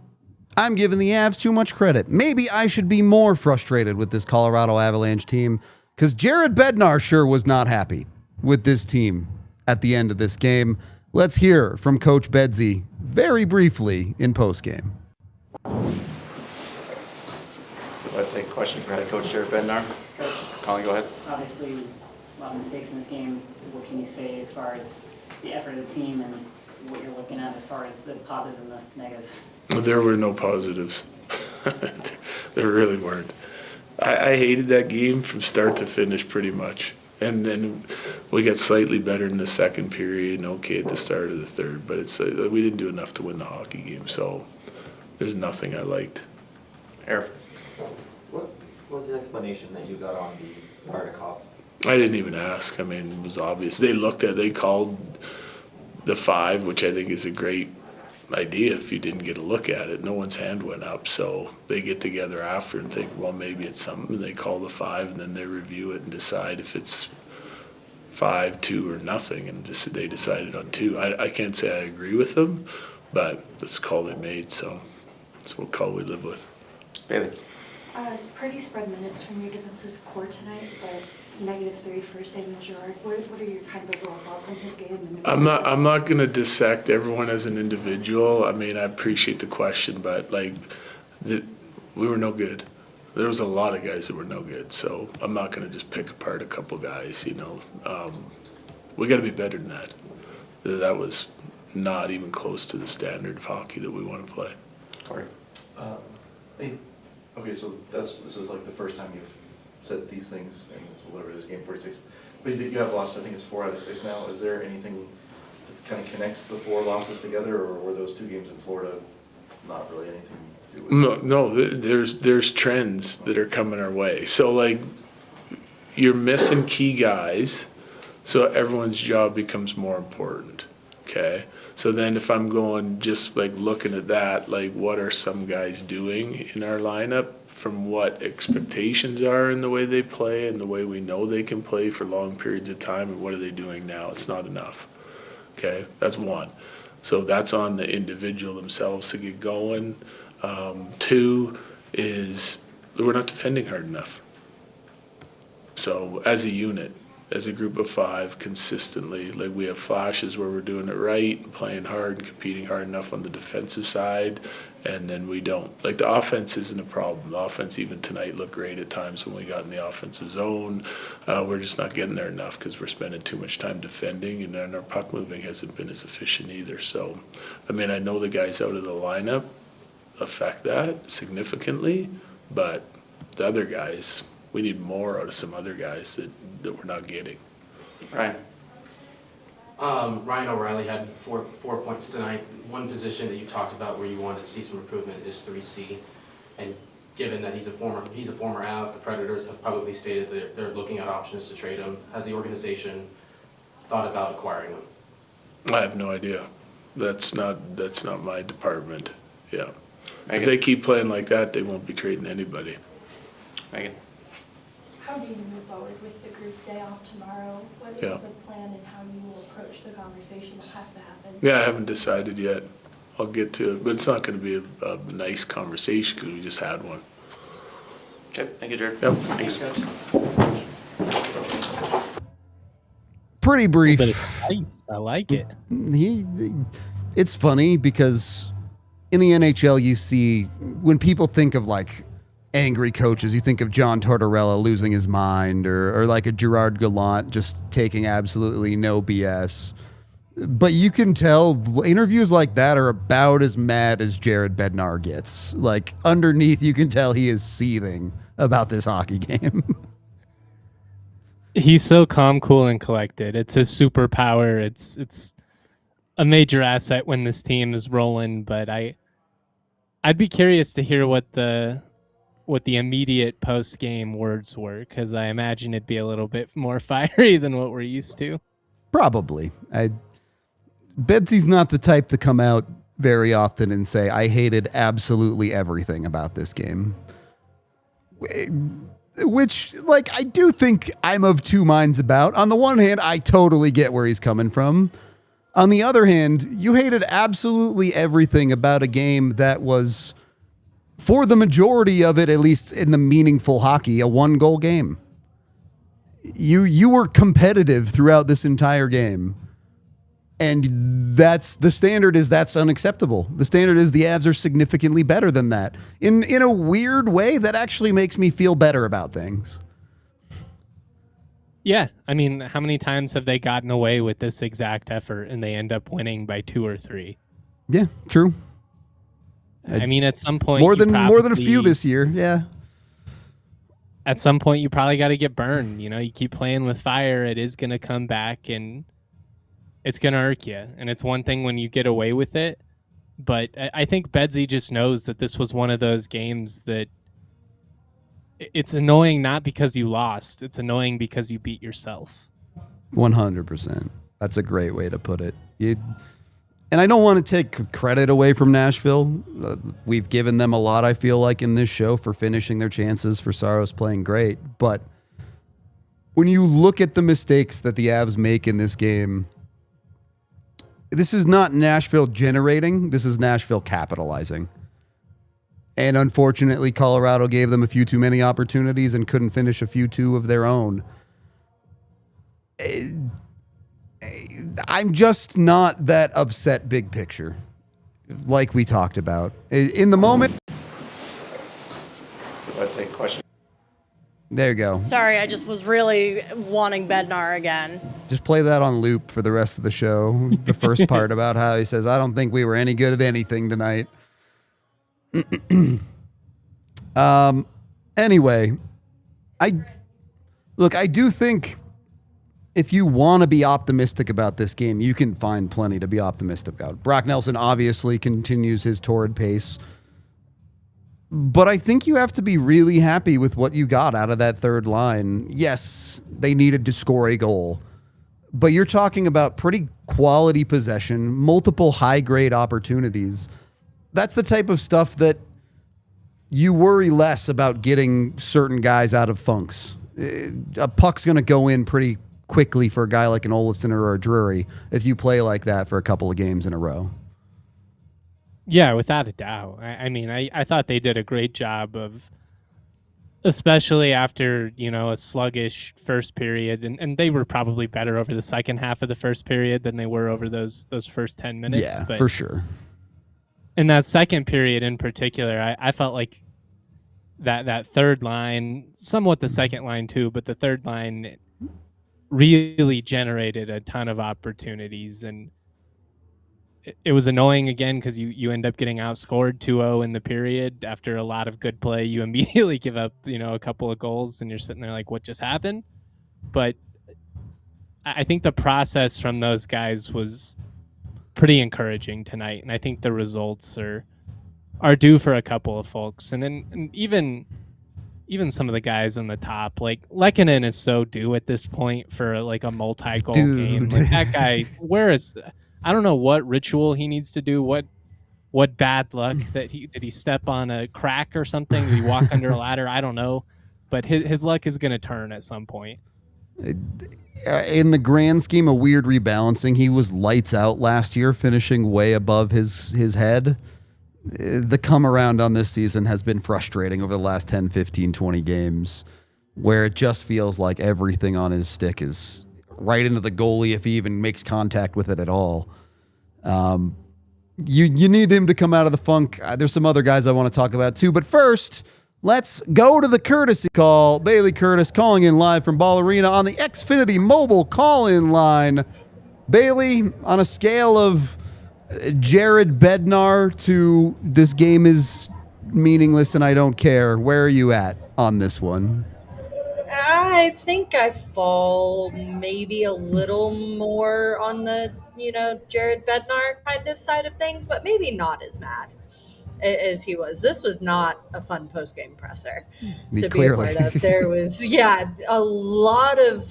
I'm giving the Avs too much credit. Maybe I should be more frustrated with this Colorado Avalanche team, because Jared Bednar sure was not happy with this team at the end of this game. Let's hear from Coach Bedsy very briefly in postgame. I'd take a question for head coach Jared Bednar. Coach, Colin, go ahead. obviously, a lot of mistakes in this game. What can you say as far as the effort of the team and what you're looking at as far as the positives and the negatives? There were no positives. There really weren't. I hated that game from start to finish pretty much. And then we got slightly better in the second period and okay at the start of the third, but it's we didn't do enough to win the hockey game, so there's nothing I liked. Eric. What was the explanation that you got on the article? I didn't even ask. I mean, it was obvious. They called the 5, which I think is a great idea if you didn't get a look at it. No one's hand went up, so they get together after and think, well, maybe it's something. And they call the 5, and then they review it and decide if it's 5, 2, or nothing. And they decided on 2. I can't say I agree with them, but that's the call they made, so that's what call we live with. Bailey. It's pretty spread minutes from your defensive core tonight, but -3 for Sam Girard. What are your kind of overall thoughts on his game? I'm not going to dissect everyone as an individual. I mean, I appreciate the question, but we were no good. There was a lot of guys that were no good, so I'm not going to just pick apart a couple guys. We got to be better than that. That was not even close to the standard of hockey that we want to play. Corey. Okay, so this is like the first time you've said these things, and it's whatever it is, game 46. But you have lost, I think it's 4 out of 6 now. Is there anything that kind of connects the 4 losses together, or were those 2 games in Florida not really anything to do with it? No, there's trends that are coming our way. So you're missing key guys, so everyone's job becomes more important. Okay, so then if I'm going just looking at that, what are some guys doing in our lineup from what expectations are in the way they play and the way we know they can play for long periods of time, and what are they doing now? It's not enough. Okay, that's 1. So that's on the individual themselves to get going. 2 is we're not defending hard enough. So as a unit, as a group of 5 consistently, we have flashes where we're doing it right and playing hard and competing hard enough on the defensive side, and then we don't. The offense isn't a problem. The offense even tonight looked great at times when we got in the offensive zone. We're just not getting there enough because we're spending too much time defending, and then our puck moving hasn't been as efficient either. So, I know the guys out of the lineup affect that significantly, but the other guys, we need more out of some other guys that we're not getting. Ryan. Ryan O'Reilly had four points tonight. One position that you've talked about where you wanted to see some improvement is 3C. And given that he's a former Av, the Predators have publicly stated that they're looking at options to trade him. Has the organization thought about acquiring him? I have no idea. That's not my department. Yeah. Megan. If they keep playing like that, they won't be trading anybody. Megan. How do you move forward with the group day off tomorrow? What is the plan and how you will approach the conversation that has to happen? Yeah, I haven't decided yet. I'll get to it, but it's not going to be a nice conversation because we just had one. Okay, thank you, Jared. Yep. Thanks. Pretty brief. But it's nice. I like it. It's funny because in the NHL you see when people think of angry coaches, you think of John Tortorella losing his mind or a Gerard Gallant just taking absolutely no BS. But you can tell interviews like that are about as mad as Jared Bednar gets. Underneath, you can tell he is seething about this hockey game. He's so calm, cool, and collected. It's his superpower. It's a major asset when this team is rolling. But I'd be curious to hear what the immediate post-game words were, because I imagine it'd be a little bit more fiery than what we're used to. Probably. Bedsy's not the type to come out very often and say, I hated absolutely everything about this game. Which, I do think I'm of 2 minds about. On the one hand, I totally get where he's coming from. On the other hand, you hated absolutely everything about a game that was, for the majority of it, at least in the meaningful hockey, a 1-goal game. You were competitive throughout this entire game. And that's the standard is that's unacceptable. The standard is the Avs are significantly better than that. In a weird way, that actually makes me feel better about things. Yeah, I mean, how many times have they gotten away with this exact effort and they end up winning by 2 or 3? Yeah, true. I mean, at some point, More than a few this year. Yeah. At some point, you probably got to get burned. You know, you keep playing with fire, it is going to come back and it's going to irk you. And it's one thing when you get away with it, but I think Bedsy just knows that this was one of those games that it's annoying not because you lost. It's annoying because you beat yourself. 100%. That's a great way to put it. And I don't want to take credit away from Nashville. We've given them a lot, I feel like, in this show for finishing their chances, for Saros playing great. But when you look at the mistakes that the Avs make in this game, this is not Nashville generating. This is Nashville capitalizing. And unfortunately, Colorado gave them a few too many opportunities and couldn't finish a few too of their own. I'm just not that upset big picture, like we talked about. In the moment. I'll take a question. There you go. Sorry, I just was really wanting Bednar again. Just play that on loop for the rest of the show. The first part about how he says, I don't think we were any good at anything tonight. Anyway, I do think if you want to be optimistic about this game, you can find plenty to be optimistic about. Brock Nelson obviously continues his torrid pace, but I think you have to be really happy with what you got out of that third line. Yes, they needed to score a goal, but you're talking about pretty quality possession, multiple high-grade opportunities. That's the type of stuff that you worry less about getting certain guys out of funks. A puck's going to go in pretty quickly for a guy like an Olofsson or a Drury if you play like that for a couple of games in a row. Yeah, without a doubt. I mean, I thought they did a great job of, especially after, a sluggish first period, and they were probably better over the second half of the first period than they were over those first 10 minutes. Yeah, but for sure. in that second period in particular, I felt like that third line, somewhat the second line too, but the third line really generated a ton of opportunities. And it was annoying again because you end up getting outscored 2-0 in the period. After a lot of good play, you immediately give up, a couple of goals and you're sitting there like, what just happened? But I think the process from those guys was pretty encouraging tonight, and I think the results are due for a couple of folks, and even some of the guys on the top, like MacKinnon is so due at this point for like a multi-goal game. Like that guy, I don't know what ritual he needs to do, what bad luck did he step on a crack or something? Did he walk under a ladder? I don't know, but his luck is going to turn at some point. In the grand scheme of weird rebalancing, he was lights out last year, finishing way above his head. The come around on this season has been frustrating over the last 10, 15, 20 games, where it just feels like everything on his stick is right into the goalie if he even makes contact with it at all. You need him to come out of the funk. There's some other guys I want to talk about too, but first, let's go to the courtesy call. Bailey Curtis calling in live from Ball Arena on the Xfinity mobile call-in line. Bailey, on a scale of Jared Bednar to this game is meaningless and I don't care, where are you at on this one? I think I fall maybe a little more on the, Jared Bednar kind of side of things, but maybe not as mad as he was. This was not a fun post-game presser to Clearly. be a part of. There was, a lot of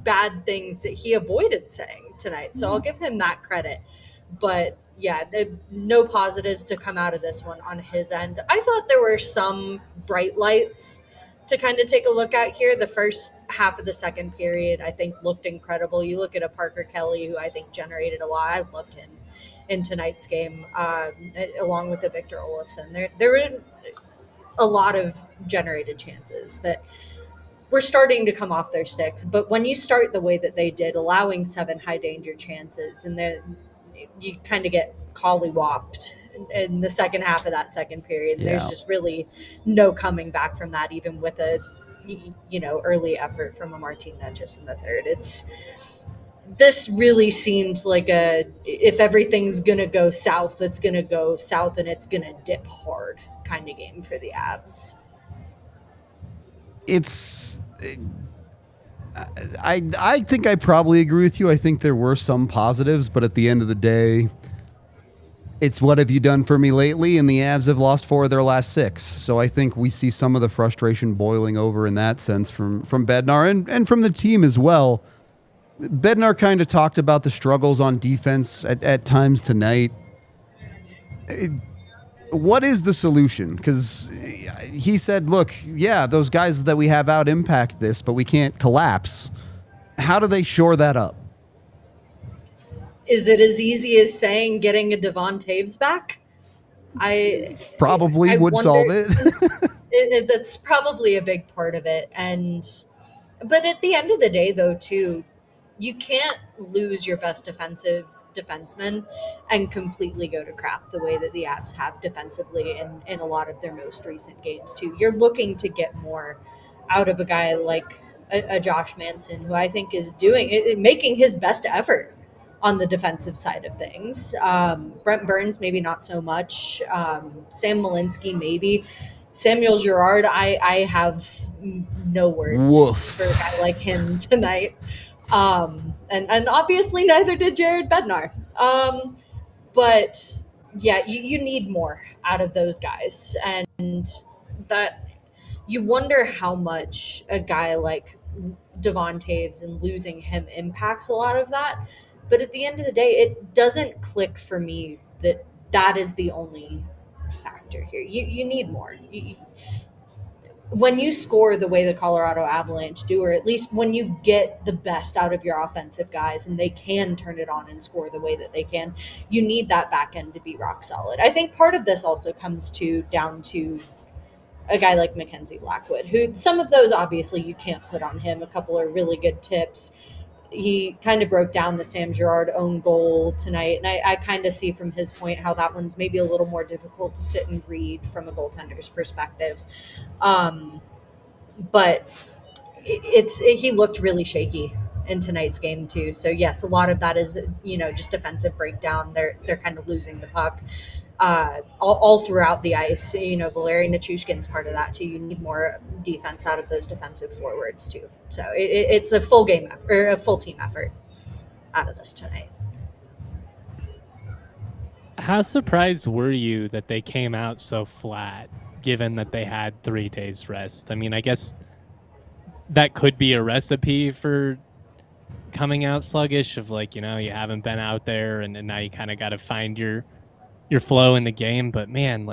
bad things that he avoided saying tonight. So I'll give him that credit. But no positives to come out of this one on his end. I thought there were some bright lights to kind of take a look at here. The first half of the second period, I think, looked incredible. You look at a Parker Kelly, who I think generated a lot. I loved him in tonight's game, along with the Victor Olofsson. There were a lot of generated chances that were starting to come off their sticks. But when you start the way that they did, allowing 7 high danger chances, and then you kind of get collie-whopped in the second half of that second period. And Yeah. there's just really no coming back from that, even with a early effort from a Martin Necas in the third. This really seemed like if everything's gonna go south, it's gonna go south and it's gonna dip hard kind of game for the Avs. It's I think I probably agree with you. I think there were some positives, but at the end of the day, it's what have you done for me lately? And the Avs have lost 4 of their last 6. So I think we see some of the frustration boiling over in that sense from Bednar and from the team as well. Bednar kind of talked about the struggles on defense at times tonight. What is the solution? Because he said, look, yeah, those guys that we have out impact this, but we can't collapse. How do they shore that up? Is it as easy as saying getting a Devon Taves back? I Probably would wonder- solve it. That's probably a big part of it. But at the end of the day, though, too, you can't lose your best defenseman and completely go to crap the way that the Avs have defensively in a lot of their most recent games, too. You're looking to get more out of a guy like a Josh Manson, who I think is making his best effort on the defensive side of things. Brent Burns, maybe not so much. Sam Malinsky, maybe. Samuel Girard, I have no words Woof. for a guy like him tonight. And obviously neither did Jared Bednar. But yeah, you need more out of those guys. And that you wonder how much a guy like Devon Taves and losing him impacts a lot of that. But at the end of the day, it doesn't click for me that is the only factor here. You need more. When you score the way the Colorado Avalanche do, or at least when you get the best out of your offensive guys and they can turn it on and score the way that they can, you need that back end to be rock solid. I think part of this also comes down to a guy like Mackenzie Blackwood, who some of those obviously you can't put on him. A couple are really good tips. He kind of broke down the Sam Girard own goal tonight, and I kind of see from his point how that one's maybe a little more difficult to sit and read from a goaltender's perspective. But he looked really shaky in tonight's game too. So yes, a lot of that is just defensive breakdown. They're kind of losing the puck all throughout the ice. Valeri Nichushkin's part of that too. You need more defense out of those defensive forwards too. So it's a full game or a full team effort out of this tonight. How surprised were you that they came out so flat, given that they had 3 days rest? I mean, I guess that could be a recipe for coming out sluggish of you haven't been out there and now you kind of got to find your flow in the game. But man,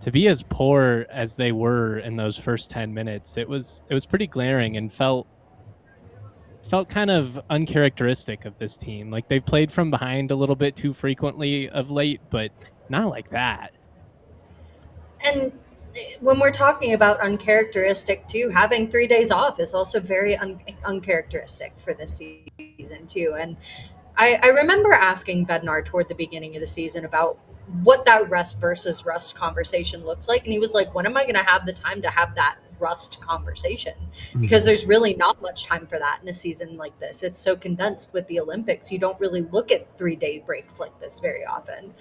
to be as poor as they were in those first 10 minutes, it was pretty glaring and felt kind of uncharacteristic of this team. They've played from behind a little bit too frequently of late, but not like that. And when we're talking about uncharacteristic too, having 3 days off is also very uncharacteristic for this season too. And I remember asking Bednar toward the beginning of the season about what that rest versus rust conversation looks like. And he was like, when am I going to have the time to have that rust conversation? Because there's really not much time for that in a season like this. It's so condensed with the Olympics. You don't really look at 3-day breaks like this very often.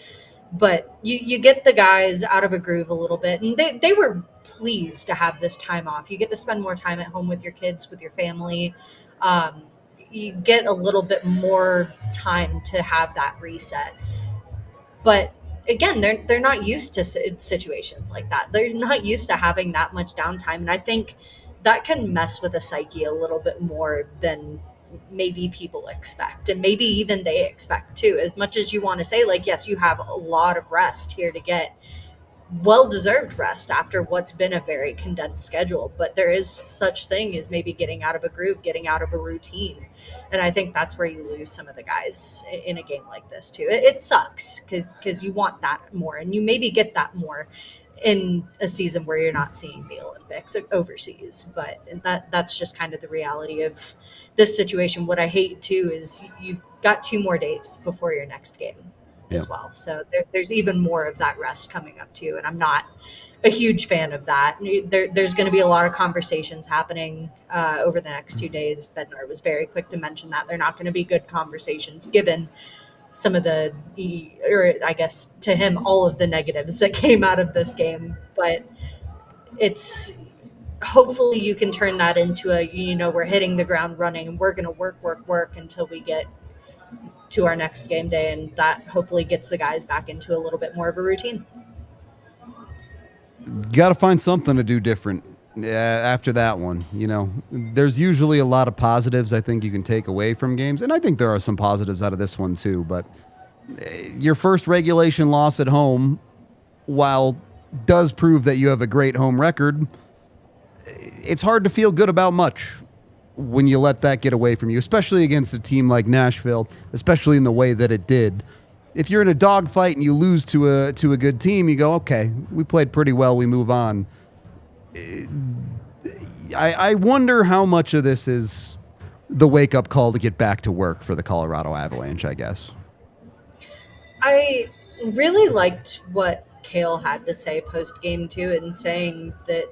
But you get the guys out of a groove a little bit. And they were pleased to have this time off. You get to spend more time at home with your kids, with your family. You get a little bit more time to have that reset. But again, they're not used to situations like that. They're not used to having that much downtime. And I think that can mess with a psyche a little bit more than maybe people expect. And maybe even they expect too. As much as you want to say, yes, you have a lot of rest here to get well-deserved rest after what's been a very condensed schedule. But there is such thing as maybe getting out of a groove, getting out of a routine. And I think that's where you lose some of the guys in a game like this too. It sucks because you want that more, and you maybe get that more in a season where you're not seeing the Olympics overseas. But that's just kind of the reality of this situation. What I hate too is you've got 2 more days before your next game as well. So there's even more of that rest coming up too. And I'm not a huge fan of that. There's going to be a lot of conversations happening over the next 2 days. Bednar was very quick to mention that they're not going to be good conversations given some of the, or I guess to him, all of the negatives that came out of this game. But it's hopefully you can turn that into we're hitting the ground running and we're going to work until we get to our next game day. And that hopefully gets the guys back into a little bit more of a routine. Got to find something to do different after that one. There's usually a lot of positives I think you can take away from games, and I think there are some positives out of this one too. But your first regulation loss at home, while does prove that you have a great home record, it's hard to feel good about much when you let that get away from you, especially against a team like Nashville, especially in the way that it did. If you're in a dogfight and you lose to a good team, you go, okay, we played pretty well, we move on. I wonder how much of this is the wake-up call to get back to work for the Colorado Avalanche, I guess. I really liked what Cale had to say post-game, too, and saying that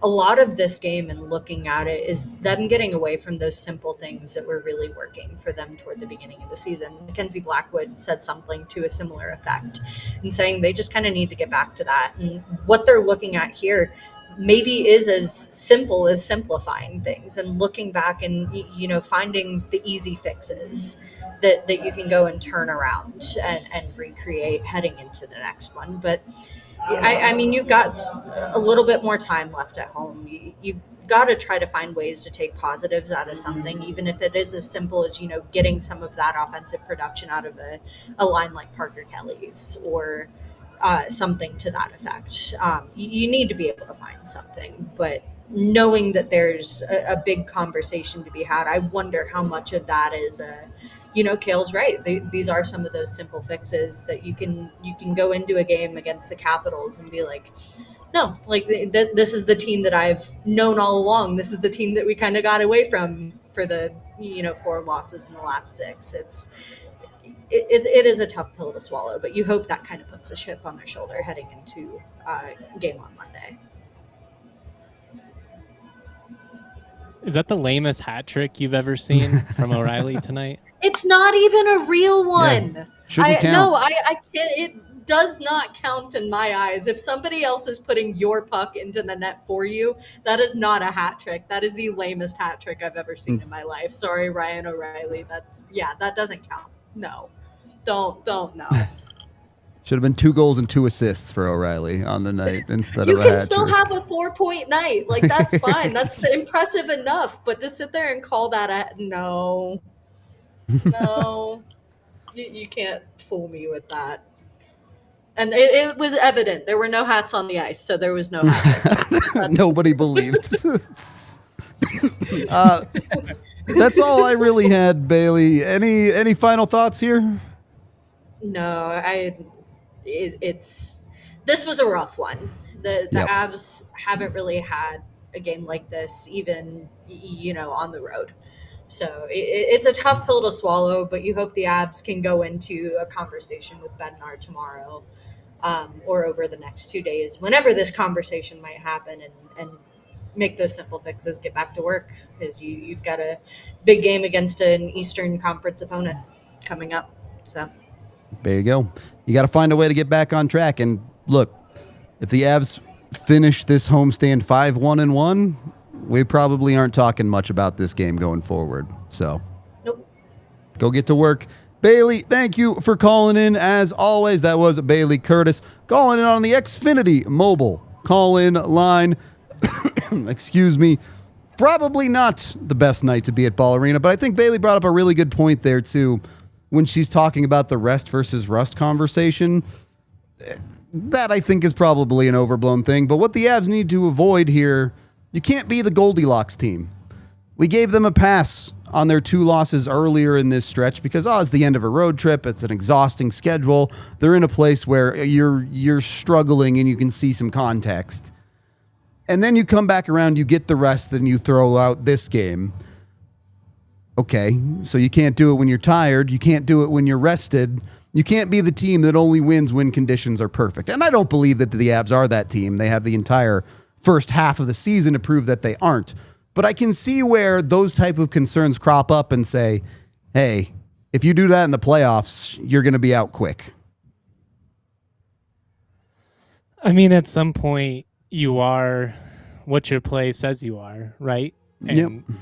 a lot of this game and looking at it is them getting away from those simple things that were really working for them toward the beginning of the season. Mackenzie Blackwood said something to a similar effect and saying they just kind of need to get back to that. And what they're looking at here maybe is as simple as simplifying things and looking back and, finding the easy fixes that you can go and turn around and recreate heading into the next one. But I mean, you've got a little bit more time left at home. You've got to try to find ways to take positives out of something, even if it is as simple as, getting some of that offensive production out of a line like Parker Kelly's or something to that effect. You need to be able to find something, but knowing that there's a big conversation to be had, I wonder how much of that is Cale's right. These are some of those simple fixes that you can go into a game against the Capitals and be like, no, like this is the team that I've known all along. This is the team that we kind of got away from for the 4 losses in the last 6. It is a tough pill to swallow, but you hope that kind of puts a chip on their shoulder heading into game on Monday. Is that the lamest hat trick you've ever seen from O'Reilly tonight? It's not even a real one. Yeah, shouldn't count. No, I can't. It does not count in my eyes. If somebody else is putting your puck into the net for you, that is not a hat trick. That is the lamest hat trick I've ever seen in my life. Sorry, Ryan O'Reilly. That doesn't count. No, don't no. Should have been 2 goals and 2 assists for O'Reilly on the night instead you of a hat can still trick. have a 4-point night. Like, that's fine. That's impressive enough. But to sit there and call that no, you can't fool me with that. And it was evident. There were no hats on the ice, so there was no hat trick. Nobody believed. That's all I really had, Bailey. Any final thoughts here? No, this was a rough one. The Yep. Avs haven't really had a game like this, even on the road. So it's a tough pill to swallow. But you hope the Avs can go into a conversation with Bednar tomorrow, or over the next 2 days, whenever this conversation might happen, and make those simple fixes, get back to work, because you've got a big game against an Eastern Conference opponent coming up. So. There you go. You got to find a way to get back on track. And look, if the Avs finish this homestand 5-1-1, we probably aren't talking much about this game going forward. So, Nope. Go get to work. Bailey, thank you for calling in. As always, that was Bailey Curtis calling in on the Xfinity mobile call-in line. Excuse me. Probably not the best night to be at Ball Arena, but I think Bailey brought up a really good point there, too, when she's talking about the rest versus rust conversation. That, I think, is probably an overblown thing. But what the Avs need to avoid here, you can't be the Goldilocks team. We gave them a pass on their 2 losses earlier in this stretch because it's the end of a road trip. It's an exhausting schedule. They're in a place where you're struggling and you can see some context. And then you come back around, you get the rest, and you throw out this game. Okay, so you can't do it when you're tired. You can't do it when you're rested. You can't be the team that only wins when conditions are perfect. And I don't believe that the Avs are that team. They have the entire first half of the season to prove that they aren't. But I can see where those type of concerns crop up and say, hey, if you do that in the playoffs, you're going to be out quick. I mean, at some point, you are what your play says you are, right? And Yep.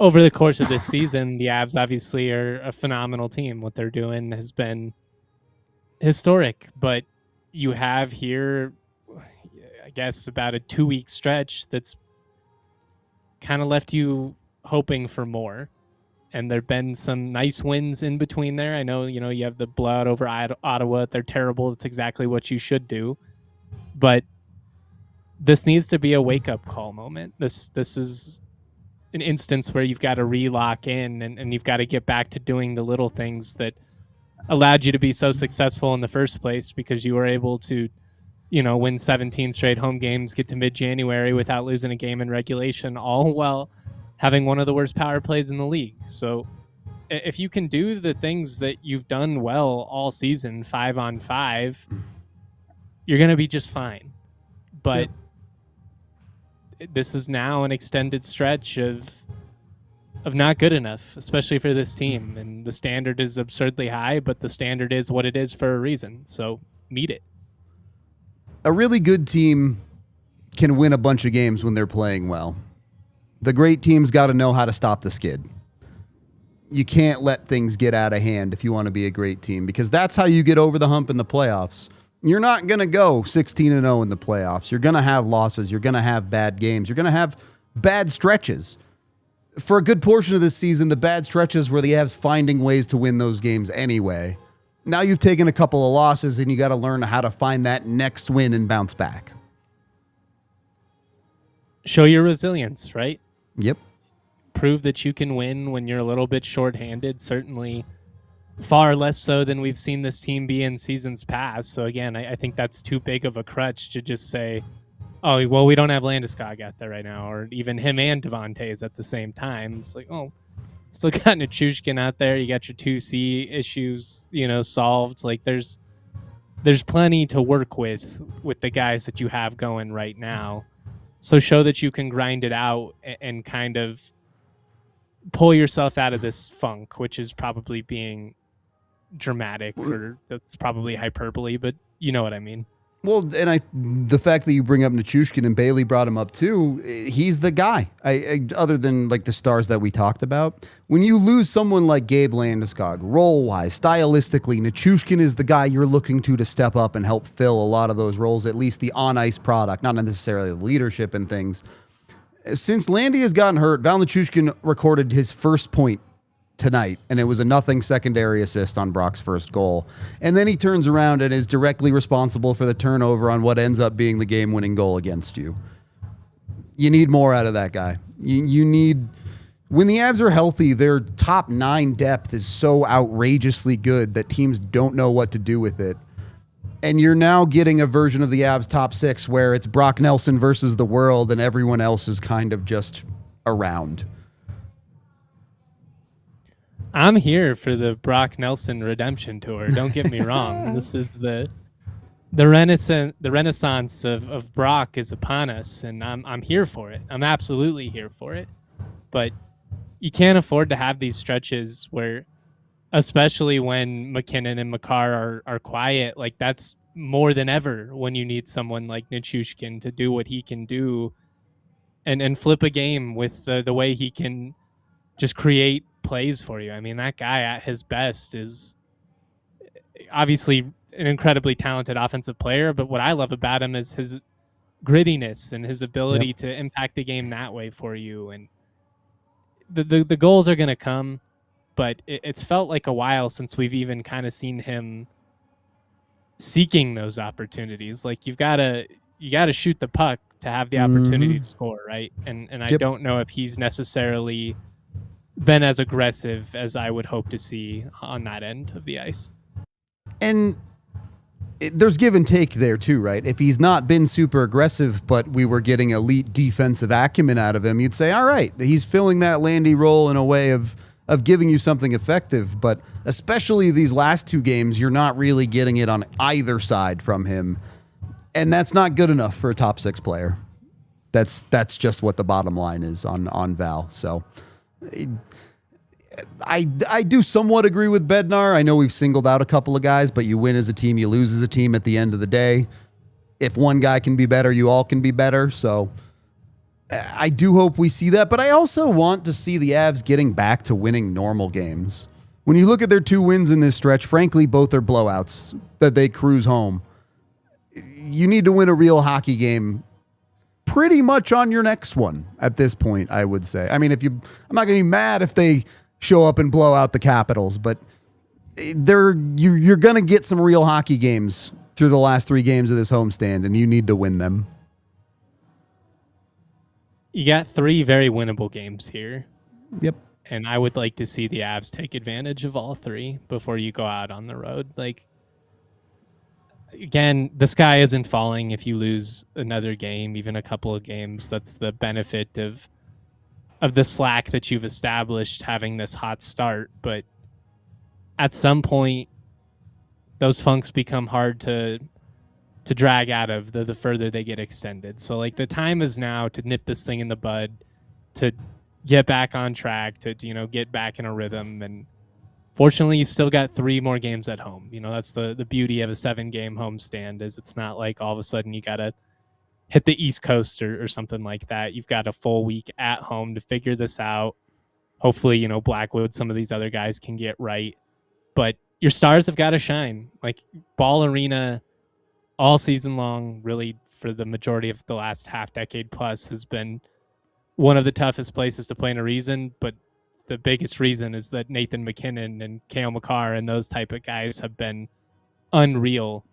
over the course of this season, the Avs obviously are a phenomenal team. What they're doing has been historic, but you have here, I guess, about a 2-week stretch that's kind of left you hoping for more. And there've been some nice wins in between there. I know, you have the blowout over Ottawa. They're terrible. It's exactly what you should do. But this needs to be a wake-up call moment. This is an instance where you've got to re-lock in and you've got to get back to doing the little things that allowed you to be so successful in the first place, because you were able to, win 17 straight home games, get to mid-January without losing a game in regulation, all while having one of the worst power plays in the league. So if you can do the things that you've done well all season, 5-on-5, you're going to be just fine. But this is now an extended stretch of not good enough, especially for this team. And the standard is absurdly high, but the standard is what it is for a reason. So meet it. A really good team can win a bunch of games when they're playing well. The great team's got to know how to stop the skid. You can't let things get out of hand if you want to be a great team, because that's how you get over the hump in the playoffs. You're not going to go 16-0 in the playoffs. You're going to have losses. You're going to have bad games. You're going to have bad stretches. For a good portion of this season, the bad stretches were the Avs finding ways to win those games anyway. Now you've taken a couple of losses and you got to learn how to find that next win and bounce back. Show your resilience, right? Yep. Prove that you can win when you're a little bit shorthanded, certainly far less so than we've seen this team be in seasons past. So again, I think that's too big of a crutch to just say, oh, well, we don't have Landeskog out there right now, or even him and Devontae's at the same time. It's like, oh, still got Nichushkin out there. You got your 2C issues, solved. Like there's plenty to work with the guys that you have going right now. So show that you can grind it out and kind of pull yourself out of this funk, which is probably being dramatic, or that's probably hyperbole, but you know what I mean. Well, and the fact that you bring up Nichushkin and Bailey brought him up too, he's the guy. Other than like the stars that we talked about, when you lose someone like Gabe Landeskog, role-wise, stylistically, Nichushkin is the guy you're looking to step up and help fill a lot of those roles, at least the on-ice product, not necessarily the leadership and things. Since Landy has gotten hurt, Val Nichushkin recorded his first point tonight, and it was a nothing secondary assist on Brock's first goal. And then he turns around and is directly responsible for the turnover on what ends up being the game-winning goal against you. You need more out of that guy. You need... When the Avs are healthy, their top 9 depth is so outrageously good that teams don't know what to do with it. And you're now getting a version of the Avs top 6 where it's Brock Nelson versus the world and everyone else is kind of just around. I'm here for the Brock Nelson redemption tour. Don't get me wrong. This is the renaissance of Brock is upon us, and I'm here for it. I'm absolutely here for it. But you can't afford to have these stretches where, especially when MacKinnon and Makar are quiet, like that's more than ever when you need someone like Nichushkin to do what he can do and flip a game with the way he can just create plays for you. I mean, that guy at his best is obviously an incredibly talented offensive player, but what I love about him is his grittiness and his ability to impact the game that way for you. And the goals are going to come, but it's felt like a while since we've even kind of seen him seeking those opportunities. Like you got to shoot the puck to have the opportunity to score, right? And I don't know if he's necessarily been as aggressive as I would hope to see on that end of the ice. And there's give and take there too, right? If he's not been super aggressive, but we were getting elite defensive acumen out of him, you'd say, all right, he's filling that Landy role in a way of giving you something effective. But especially these last two games, you're not really getting it on either side from him. And that's not good enough for a top 6 player. That's just what the bottom line is on Val. So I do somewhat agree with Bednar. I know we've singled out a couple of guys, but you win as a team, you lose as a team at the end of the day. If one guy can be better, you all can be better. So I do hope we see that, but I also want to see the Avs getting back to winning normal games. When you look at their 2 wins in this stretch, frankly, both are blowouts that they cruise home. You need to win a real hockey game pretty much on your next one at this point, I would say. I mean, I'm not going to be mad if they show up and blow out the Capitals, but you're going to get some real hockey games through the last 3 games of this homestand, and you need to win them. You got 3 very winnable games here. Yep. And I would like to see the Avs take advantage of all 3 before you go out on the road. Like, again, the sky isn't falling if you lose another game, even a couple of games. That's the benefit of the slack that you've established having this hot start. But at some point, those funks become hard to drag out of the further they get extended. So, like, the time is now to nip this thing in the bud, to get back on track, to get back in a rhythm. And fortunately, you've still got 3 more games at home. That's the beauty of a 7-game homestand, is it's not like all of a sudden you got to hit the East Coast or something like that. You've got a full week at home to figure this out. Hopefully, Blackwood, some of these other guys can get right. But your stars have got to shine. Like, Ball Arena all season long, really for the majority of the last half decade plus, has been one of the toughest places to play in a reason. But the biggest reason is that Nathan MacKinnon and Cale Makar and those type of guys have been unreal.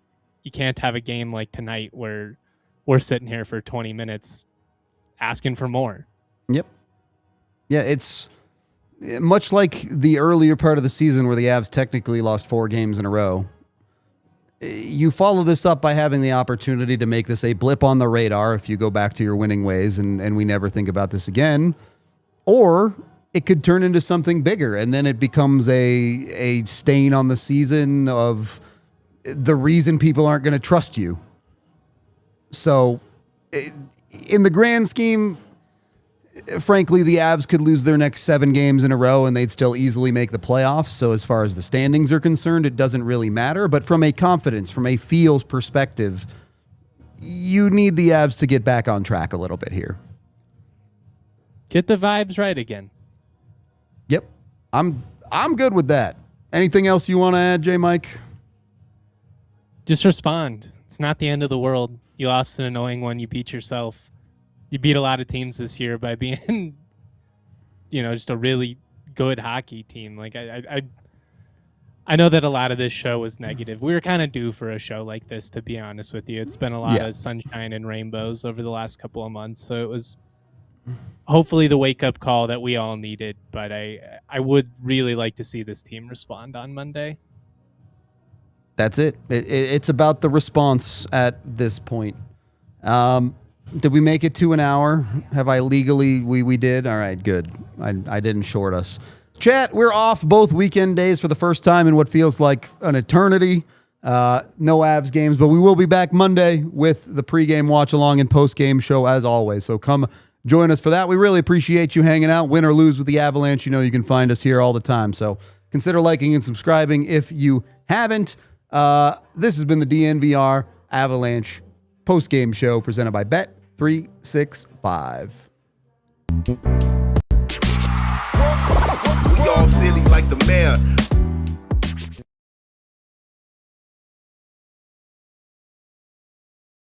You can't have a game like tonight where we're sitting here for 20 minutes asking for more. Yep. Yeah, it's much like the earlier part of the season where the Avs technically lost 4 games in a row. You follow this up by having the opportunity to make this a blip on the radar if you go back to your winning ways and we never think about this again. Or it could turn into something bigger, and then it becomes a stain on the season of the reason people aren't going to trust you. So in the grand scheme, frankly, the Avs could lose their next 7 games in a row and they'd still easily make the playoffs. So as far as the standings are concerned, it doesn't really matter. But from a confidence, from a feels perspective, you need the Avs to get back on track a little bit here. Get the vibes right again. Yep. I'm good with that. Anything else you want to add, J. Mike? Just respond. It's not the end of the world. You lost an annoying one. You beat yourself. You beat a lot of teams this year by being, just a really good hockey team. Like, I know that a lot of this show was negative. We were kind of due for a show like this, to be honest with you. It's been a lot of sunshine and rainbows over the last couple of months. So it was hopefully the wake-up call that we all needed. But I would really like to see this team respond on Monday. That's it. It's about the response at this point. Did we make it to an hour? Have I legally? We did? All right, good. I didn't short us. Chat, we're off both weekend days for the first time in what feels like an eternity. No Avs games, but we will be back Monday with the pregame watch-along and postgame show as always. So come join us for that. We really appreciate you hanging out. Win or lose with the Avalanche, you can find us here all the time. So consider liking and subscribing if you haven't. This has been the DNVR Avalanche postgame show presented by Bet365. We all silly like the mayor.